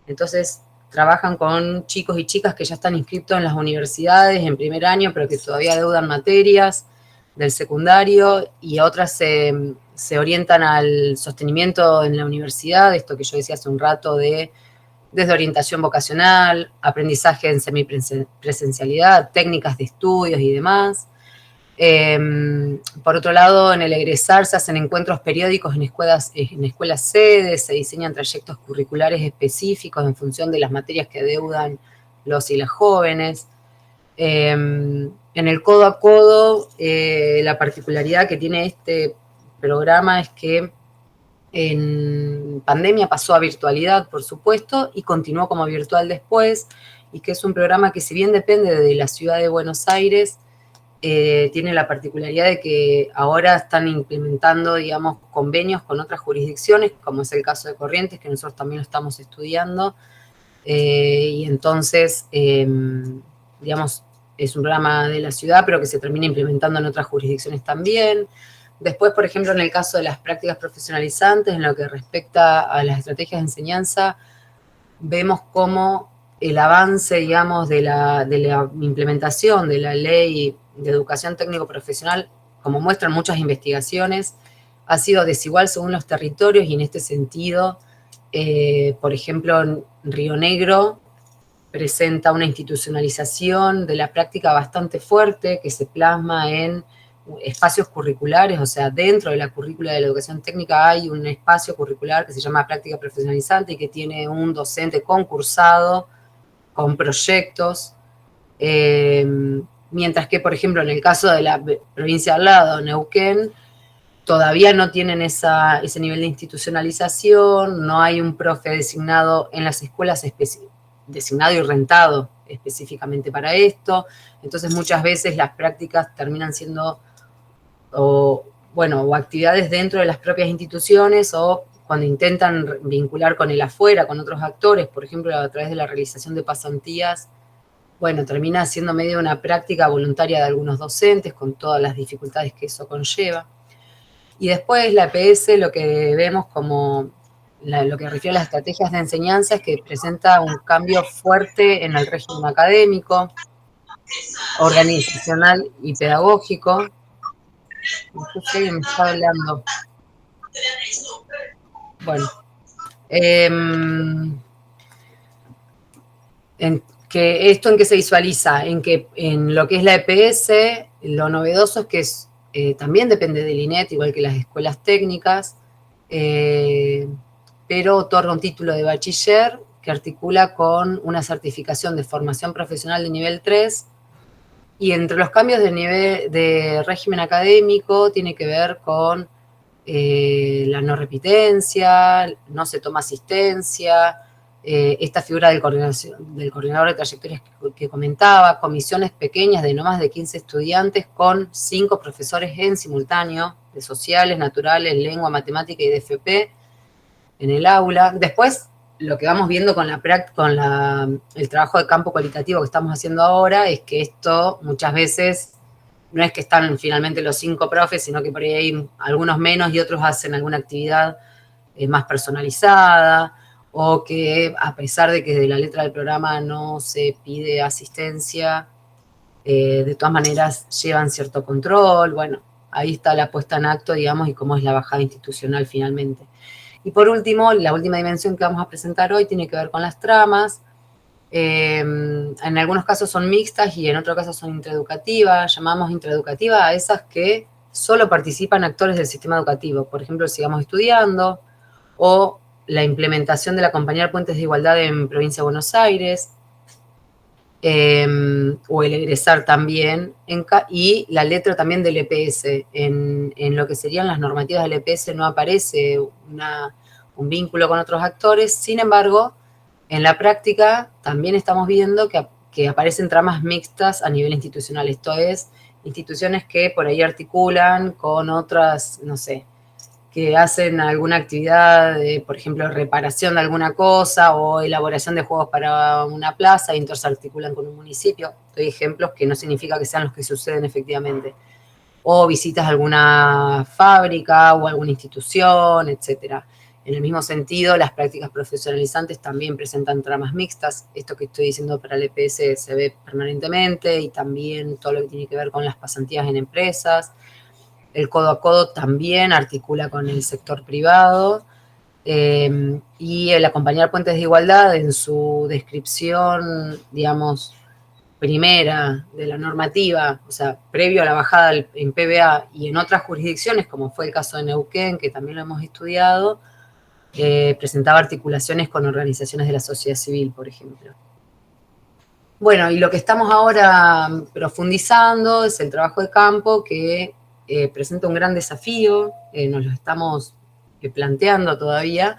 entonces trabajan con chicos y chicas que ya están inscritos en las universidades en primer año, pero que todavía deudan materias del secundario, y otras se orientan al sostenimiento en la universidad, esto que yo decía hace un rato desde orientación vocacional, aprendizaje en semipresencialidad, técnicas de estudios y demás. Por otro lado, en el egresar se hacen encuentros periódicos en escuelas sedes, se diseñan trayectos curriculares específicos en función de las materias que deudan los y las jóvenes. En el codo a codo, la particularidad que tiene este programa es que en pandemia pasó a virtualidad, por supuesto, y continuó como virtual después, y que es un programa que, si bien depende de la ciudad de Buenos Aires, tiene la particularidad de que ahora están implementando, digamos, convenios con otras jurisdicciones, como es el caso de Corrientes, que nosotros también lo estamos estudiando, y entonces, digamos, es un programa de la ciudad, pero que se termina implementando en otras jurisdicciones también. Después, por ejemplo, en el caso de las prácticas profesionalizantes, en lo que respecta a las estrategias de enseñanza, vemos cómo el avance, digamos, de la implementación de la ley de educación técnico-profesional, como muestran muchas investigaciones, ha sido desigual según los territorios, y en este sentido, por ejemplo, en Río Negro presenta una institucionalización de la práctica bastante fuerte que se plasma en espacios curriculares, o sea, dentro de la currícula de la educación técnica hay un espacio curricular que se llama práctica profesionalizante y que tiene un docente concursado con proyectos, mientras que, por ejemplo, en el caso de la provincia al lado, Neuquén, todavía no tienen ese nivel de institucionalización, no hay un profe designado en las escuelas, designado y rentado específicamente para esto, entonces muchas veces las prácticas terminan siendo o actividades dentro de las propias instituciones o cuando intentan vincular con el afuera, con otros actores, por ejemplo, a través de la realización de pasantías, bueno, termina siendo medio una práctica voluntaria de algunos docentes con todas las dificultades que eso conlleva. Y después la EPS, lo que vemos como lo que refiere a las estrategias de enseñanza es que presenta un cambio fuerte en el régimen académico, organizacional y pedagógico. No sé si alguien me está hablando. Bueno. ¿En qué se visualiza? En que en lo que es la EPS, lo novedoso es que también depende del INET, igual que las escuelas técnicas, pero otorga un título de bachiller que articula con una certificación de formación profesional de nivel 3, y entre los cambios de régimen académico tiene que ver con la no repitencia, no se toma asistencia, esta figura del coordinador de trayectorias que comentaba, comisiones pequeñas de no más de 15 estudiantes con 5 profesores en simultáneo, de sociales, naturales, lengua, matemática y de FP en el aula. Después, lo que vamos viendo con el trabajo de campo cualitativo que estamos haciendo ahora es que esto muchas veces no es que están finalmente los 5 profes, sino que por ahí hay algunos menos y otros hacen alguna actividad más personalizada, o que a pesar de que de la letra del programa no se pide asistencia, de todas maneras llevan cierto control. Bueno, ahí está la puesta en acto, digamos, y cómo es la bajada institucional finalmente. Y por último, la última dimensión que vamos a presentar hoy tiene que ver con las tramas. En algunos casos son mixtas y en otros casos son intraeducativas. Llamamos intraeducativa a esas que solo participan actores del sistema educativo. Por ejemplo, Sigamos Estudiando, o la implementación de la Compañía Puentes de Igualdad en Provincia de Buenos Aires, o el egresar también, y la letra también del EPS. En lo que serían las normativas del EPS no aparece un vínculo con otros actores, sin embargo, en la práctica también estamos viendo que aparecen tramas mixtas a nivel institucional, esto es, instituciones que por ahí articulan con otras, no sé, que hacen alguna actividad, por ejemplo, reparación de alguna cosa o elaboración de juegos para una plaza, y entonces articulan con un municipio. Doy ejemplos que no significa que sean los que suceden efectivamente. O visitas a alguna fábrica o alguna institución, etcétera. En el mismo sentido, las prácticas profesionalizantes también presentan tramas mixtas. Esto que estoy diciendo para el EPS se ve permanentemente, y también todo lo que tiene que ver con las pasantías en empresas. El codo a codo también articula con el sector privado, y el acompañar puentes de igualdad en su descripción, digamos, primera de la normativa, o sea, previo a la bajada en PBA y en otras jurisdicciones, como fue el caso de Neuquén, que también lo hemos estudiado, presentaba articulaciones con organizaciones de la sociedad civil, por ejemplo. Bueno, y lo que estamos ahora profundizando es el trabajo de campo, que presenta un gran desafío, nos lo estamos planteando todavía.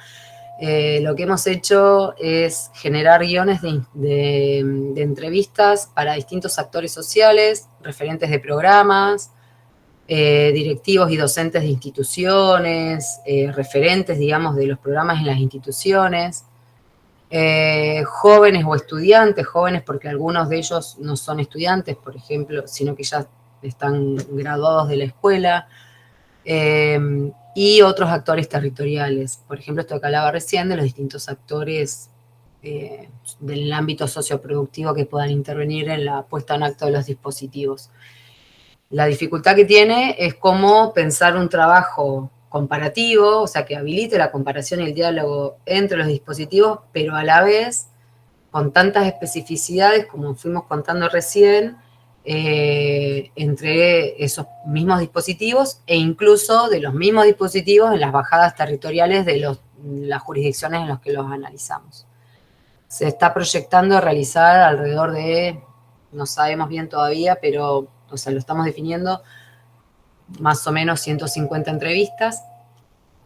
Lo que hemos hecho es generar guiones de entrevistas para distintos actores sociales, referentes de programas, directivos y docentes de instituciones, referentes, digamos, de los programas en las instituciones, jóvenes o estudiantes, jóvenes porque algunos de ellos no son estudiantes, por ejemplo, sino que ya están graduados de la escuela, y otros actores territoriales. Por ejemplo, esto que hablaba recién de los distintos actores del ámbito socioproductivo que puedan intervenir en la puesta en acto de los dispositivos. La dificultad que tiene es cómo pensar un trabajo comparativo, o sea, que habilite la comparación y el diálogo entre los dispositivos, pero a la vez con tantas especificidades como fuimos contando recién, entre esos mismos dispositivos e incluso de los mismos dispositivos en las bajadas territoriales de las jurisdicciones en las que los analizamos. Se está proyectando realizar alrededor de, no sabemos bien todavía, pero, o sea, lo estamos definiendo, más o menos 150 entrevistas.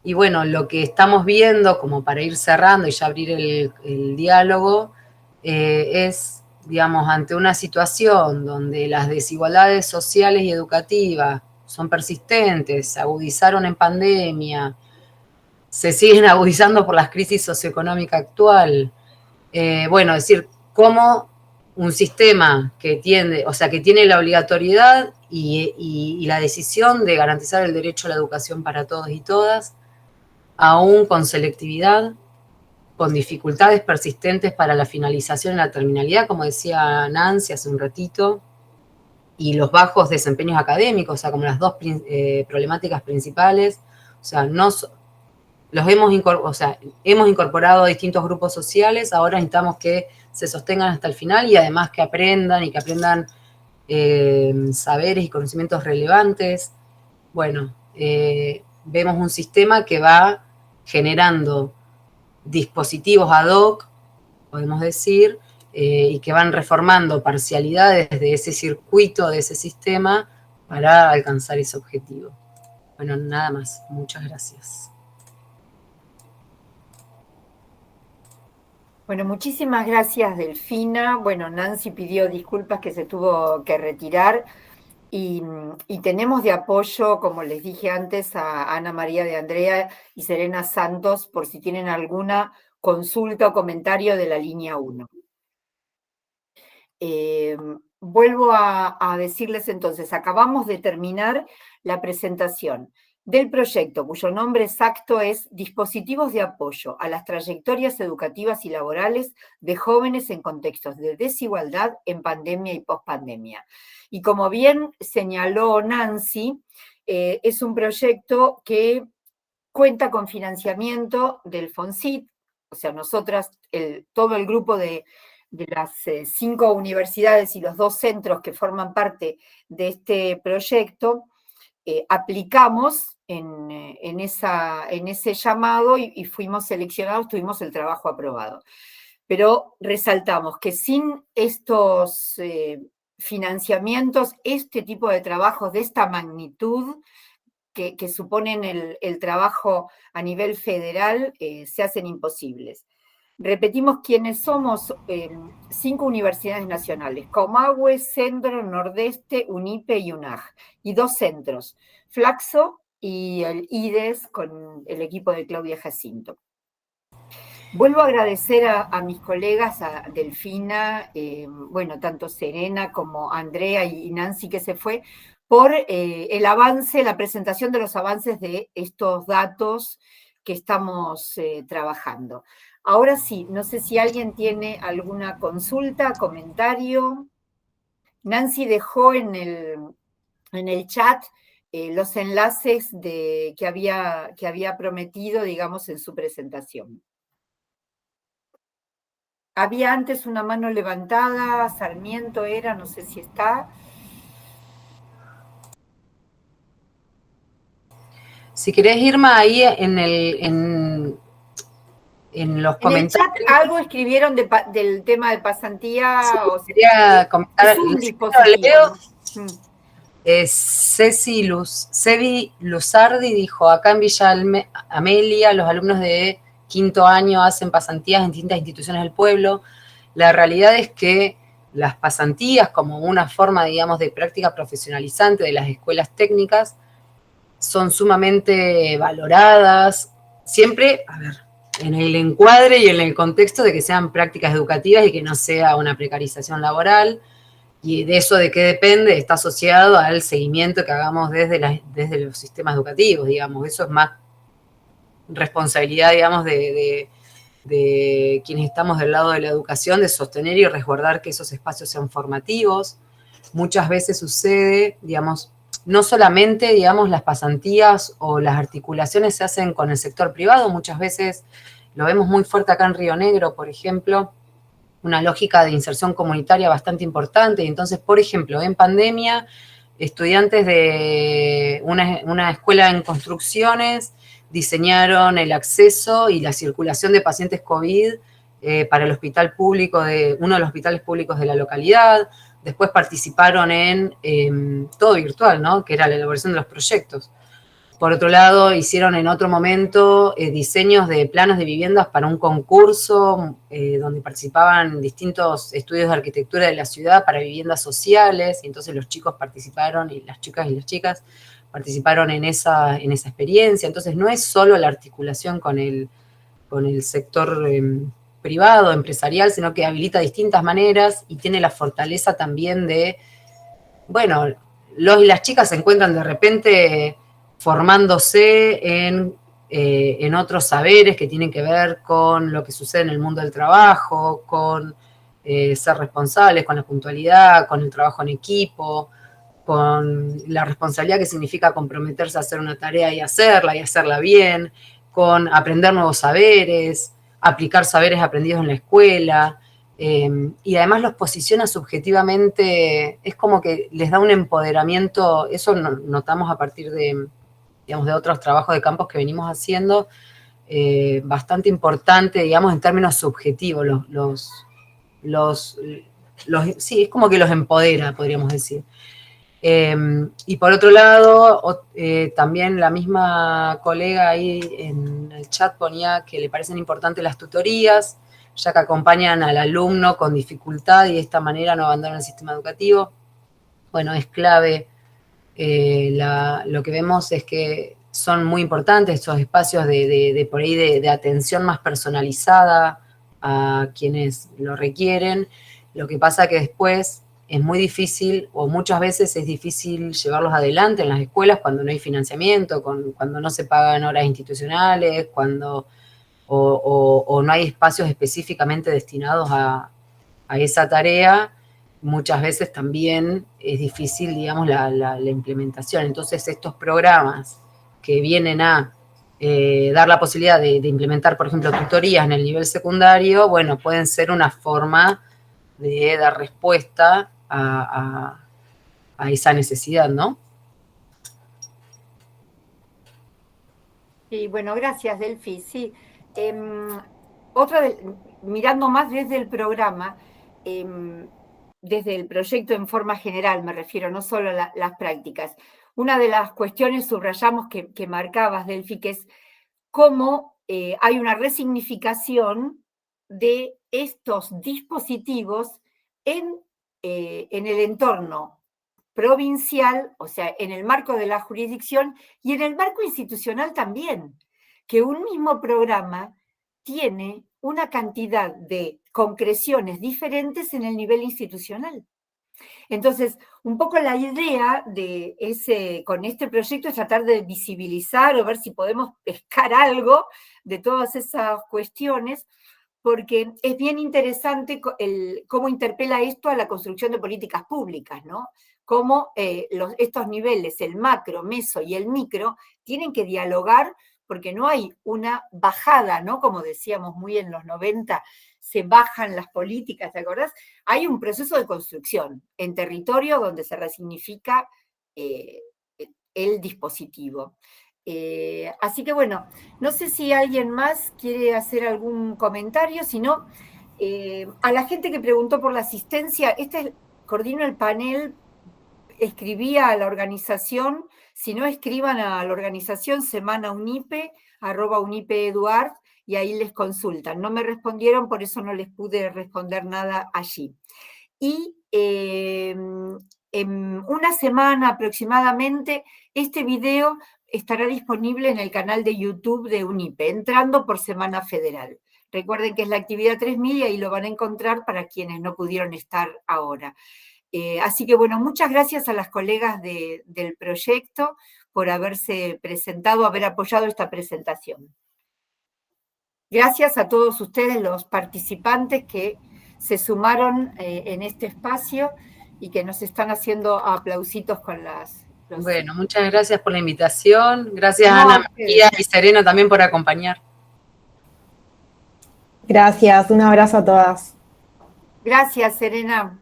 Y bueno, lo que estamos viendo, como para ir cerrando y ya abrir el diálogo, es, digamos, ante una situación donde las desigualdades sociales y educativas son persistentes, se agudizaron en pandemia, se siguen agudizando por la crisis socioeconómica actual. Bueno, es decir, cómo un sistema que tiene, o sea, que tiene la obligatoriedad y la decisión de garantizar el derecho a la educación para todos y todas, aún con selectividad, con dificultades persistentes para la finalización y la terminalidad, como decía Nancy hace un ratito, y los bajos desempeños académicos, o sea, como las dos problemáticas principales, o sea, hemos incorporado a distintos grupos sociales, ahora necesitamos que se sostengan hasta el final y además que aprendan saberes y conocimientos relevantes. Bueno, vemos un sistema que va generando dispositivos ad hoc, podemos decir, y que van reformando parcialidades de ese circuito, de ese sistema, para alcanzar ese objetivo. Bueno, nada más. Muchas gracias. Bueno, muchísimas gracias, Delfina. Bueno, Nancy pidió disculpas que se tuvo que retirar y tenemos de apoyo, como les dije antes, a Ana María de Andrea y Serena Santos por si tienen alguna consulta o comentario de la línea 1. Vuelvo a decirles entonces, acabamos de terminar la presentación del proyecto, cuyo nombre exacto es Dispositivos de apoyo a las trayectorias educativas y laborales de jóvenes en contextos de desigualdad en pandemia y pospandemia. Y como bien señaló Nancy, es un proyecto que cuenta con financiamiento del FONSIT, o sea, nosotras, todo el grupo de las 5 universidades y los 2 centros que forman parte de este proyecto, aplicamos en ese llamado y fuimos seleccionados, tuvimos el trabajo aprobado. Pero resaltamos que sin estos financiamientos, este tipo de trabajos de esta magnitud que suponen el trabajo a nivel federal, se hacen imposibles. Repetimos quiénes somos, 5 universidades nacionales, Comahue, Centro, Nordeste, UNIPE y UNAG, y 2 centros, Flaxo y el IDES con el equipo de Claudia Jacinto. Vuelvo a agradecer a mis colegas, a Delfina, bueno, tanto Serena como Andrea y Nancy que se fue, por el avance, la presentación de los avances de estos datos que estamos trabajando. Ahora sí, no sé si alguien tiene alguna consulta, comentario. Nancy dejó en el chat los enlaces que había prometido, digamos, en su presentación. Había antes una mano levantada, Sarmiento era, no sé si está. Si querés, Irma, ahí en los comentarios. En el chat algo escribieron del tema de pasantía. Sí, o sea, quería comentar, es un dispositivo. Ceci Luzardi dijo, acá en Villa Amelia los alumnos de 5º año hacen pasantías en distintas instituciones del pueblo. La realidad es que las pasantías como una forma, digamos, de práctica profesionalizante de las escuelas técnicas son sumamente valoradas, siempre, en el encuadre y en el contexto de que sean prácticas educativas y que no sea una precarización laboral. Y de eso de qué depende está asociado al seguimiento que hagamos desde los sistemas educativos, digamos. Eso es más responsabilidad, digamos, de quienes estamos del lado de la educación, de sostener y resguardar que esos espacios sean formativos. Muchas veces sucede, digamos, no solamente, digamos, las pasantías o las articulaciones se hacen con el sector privado, muchas veces lo vemos muy fuerte acá en Río Negro, por ejemplo, una lógica de inserción comunitaria bastante importante. Y entonces, por ejemplo, en pandemia, estudiantes de una escuela en construcciones diseñaron el acceso y la circulación de pacientes COVID para el hospital público uno de los hospitales públicos de la localidad. Después participaron en todo virtual, ¿no? Que era la elaboración de los proyectos. Por otro lado, hicieron en otro momento diseños de planos de viviendas para un concurso donde participaban distintos estudios de arquitectura de la ciudad para viviendas sociales, y entonces los chicos participaron, y las chicas participaron en esa experiencia. Entonces no es solo la articulación con el sector privado, empresarial, sino que habilita distintas maneras y tiene la fortaleza también de, bueno, los y las chicas se encuentran de repente formándose en otros saberes que tienen que ver con lo que sucede en el mundo del trabajo, con ser responsables, con la puntualidad, con el trabajo en equipo, con la responsabilidad que significa comprometerse a hacer una tarea y hacerla bien, con aprender nuevos saberes, aplicar saberes aprendidos en la escuela, y además los posiciona subjetivamente, es como que les da un empoderamiento, eso notamos a partir de, digamos, de otros trabajos de campos que venimos haciendo, bastante importante, digamos, en términos subjetivos, sí, es como que los empodera, podríamos decir. Y por otro lado, también la misma colega ahí en el chat ponía que le parecen importantes las tutorías, ya que acompañan al alumno con dificultad y de esta manera no abandonan el sistema educativo. Bueno, es clave. Lo que vemos es que son muy importantes estos espacios por ahí de atención más personalizada a quienes lo requieren. Lo que pasa que después es muy difícil, o muchas veces es difícil llevarlos adelante en las escuelas cuando no hay financiamiento, cuando no se pagan horas institucionales, o no hay espacios específicamente destinados a esa tarea. Muchas veces también es difícil, digamos, la implementación. Entonces, estos programas que vienen a dar la posibilidad de implementar, por ejemplo, tutorías en el nivel secundario, bueno, pueden ser una forma de dar respuesta a esa necesidad, ¿no? Sí, bueno, gracias, Delphi. Sí. Mirando más desde el programa, desde el proyecto en forma general, me refiero, no solo a las prácticas. Una de las cuestiones subrayamos que marcabas, Delphi, que es cómo hay una resignificación de estos dispositivos en el entorno provincial, o sea, en el marco de la jurisdicción y en el marco institucional también, que un mismo programa tiene una cantidad de concreciones diferentes en el nivel institucional. Entonces, un poco la idea con este proyecto es tratar de visibilizar o ver si podemos pescar algo de todas esas cuestiones, porque es bien interesante cómo interpela esto a la construcción de políticas públicas, ¿no? Cómo estos niveles, el macro, meso y el micro, tienen que dialogar porque no hay una bajada, ¿no? Como decíamos muy en los 90, se bajan las políticas, ¿te acordás? Hay un proceso de construcción en territorio donde se resignifica el dispositivo. Así que bueno, no sé si alguien más quiere hacer algún comentario, si no, a la gente que preguntó por la asistencia, coordino el panel, escribía a la organización, si no escriban a la organización semanaunipe@unipe.edu.ar y ahí les consultan. No me respondieron, por eso no les pude responder nada allí. Y en una semana aproximadamente, este video estará disponible en el canal de YouTube de UNIPE, entrando por Semana Federal. Recuerden que es la actividad 3000 y ahí lo van a encontrar para quienes no pudieron estar ahora. Así que bueno, muchas gracias a las colegas del proyecto por haberse presentado, haber apoyado esta presentación. Gracias a todos ustedes, los participantes que se sumaron en este espacio y que nos están haciendo aplausitos con Bueno, muchas gracias por la invitación. Gracias Ana, María y Serena también por acompañar. Gracias, un abrazo a todas. Gracias, Serena.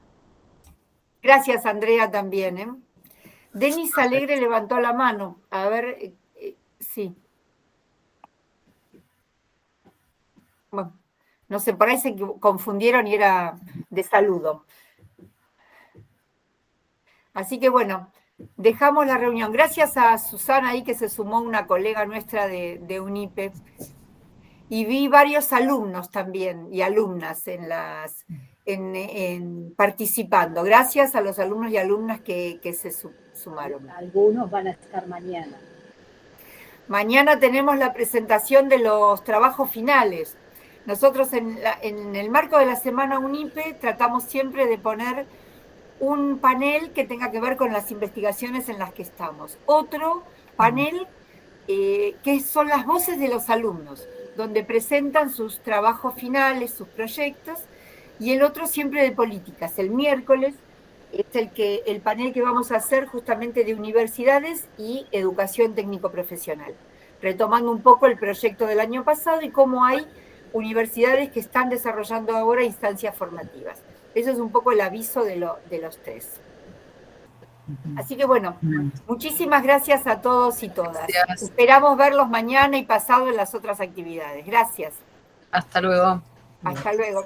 Gracias, Andrea, también. Denis Alegre levantó la mano. A ver, sí. Bueno, no sé, por ahí se confundieron y era de saludo. Así que bueno, dejamos la reunión. Gracias a Susana ahí que se sumó, una colega nuestra de UNIPE. Y vi varios alumnos también y alumnas participando. Gracias a los alumnos y alumnas que se sumaron. Algunos van a estar mañana. Mañana tenemos la presentación de los trabajos finales. Nosotros en el marco de la Semana UNIPE tratamos siempre de poner un panel que tenga que ver con las investigaciones en las que estamos. Otro panel que son las voces de los alumnos, donde presentan sus trabajos finales, sus proyectos, y el otro siempre de políticas. El miércoles es el panel que vamos a hacer justamente de universidades y educación técnico-profesional, retomando un poco el proyecto del año pasado y cómo hay universidades que están desarrollando ahora instancias formativas. Eso es un poco el aviso de los tres. Así que bueno, muchísimas gracias a todos y todas. Gracias. Esperamos verlos mañana y pasado en las otras actividades. Gracias. Hasta luego. Hasta luego.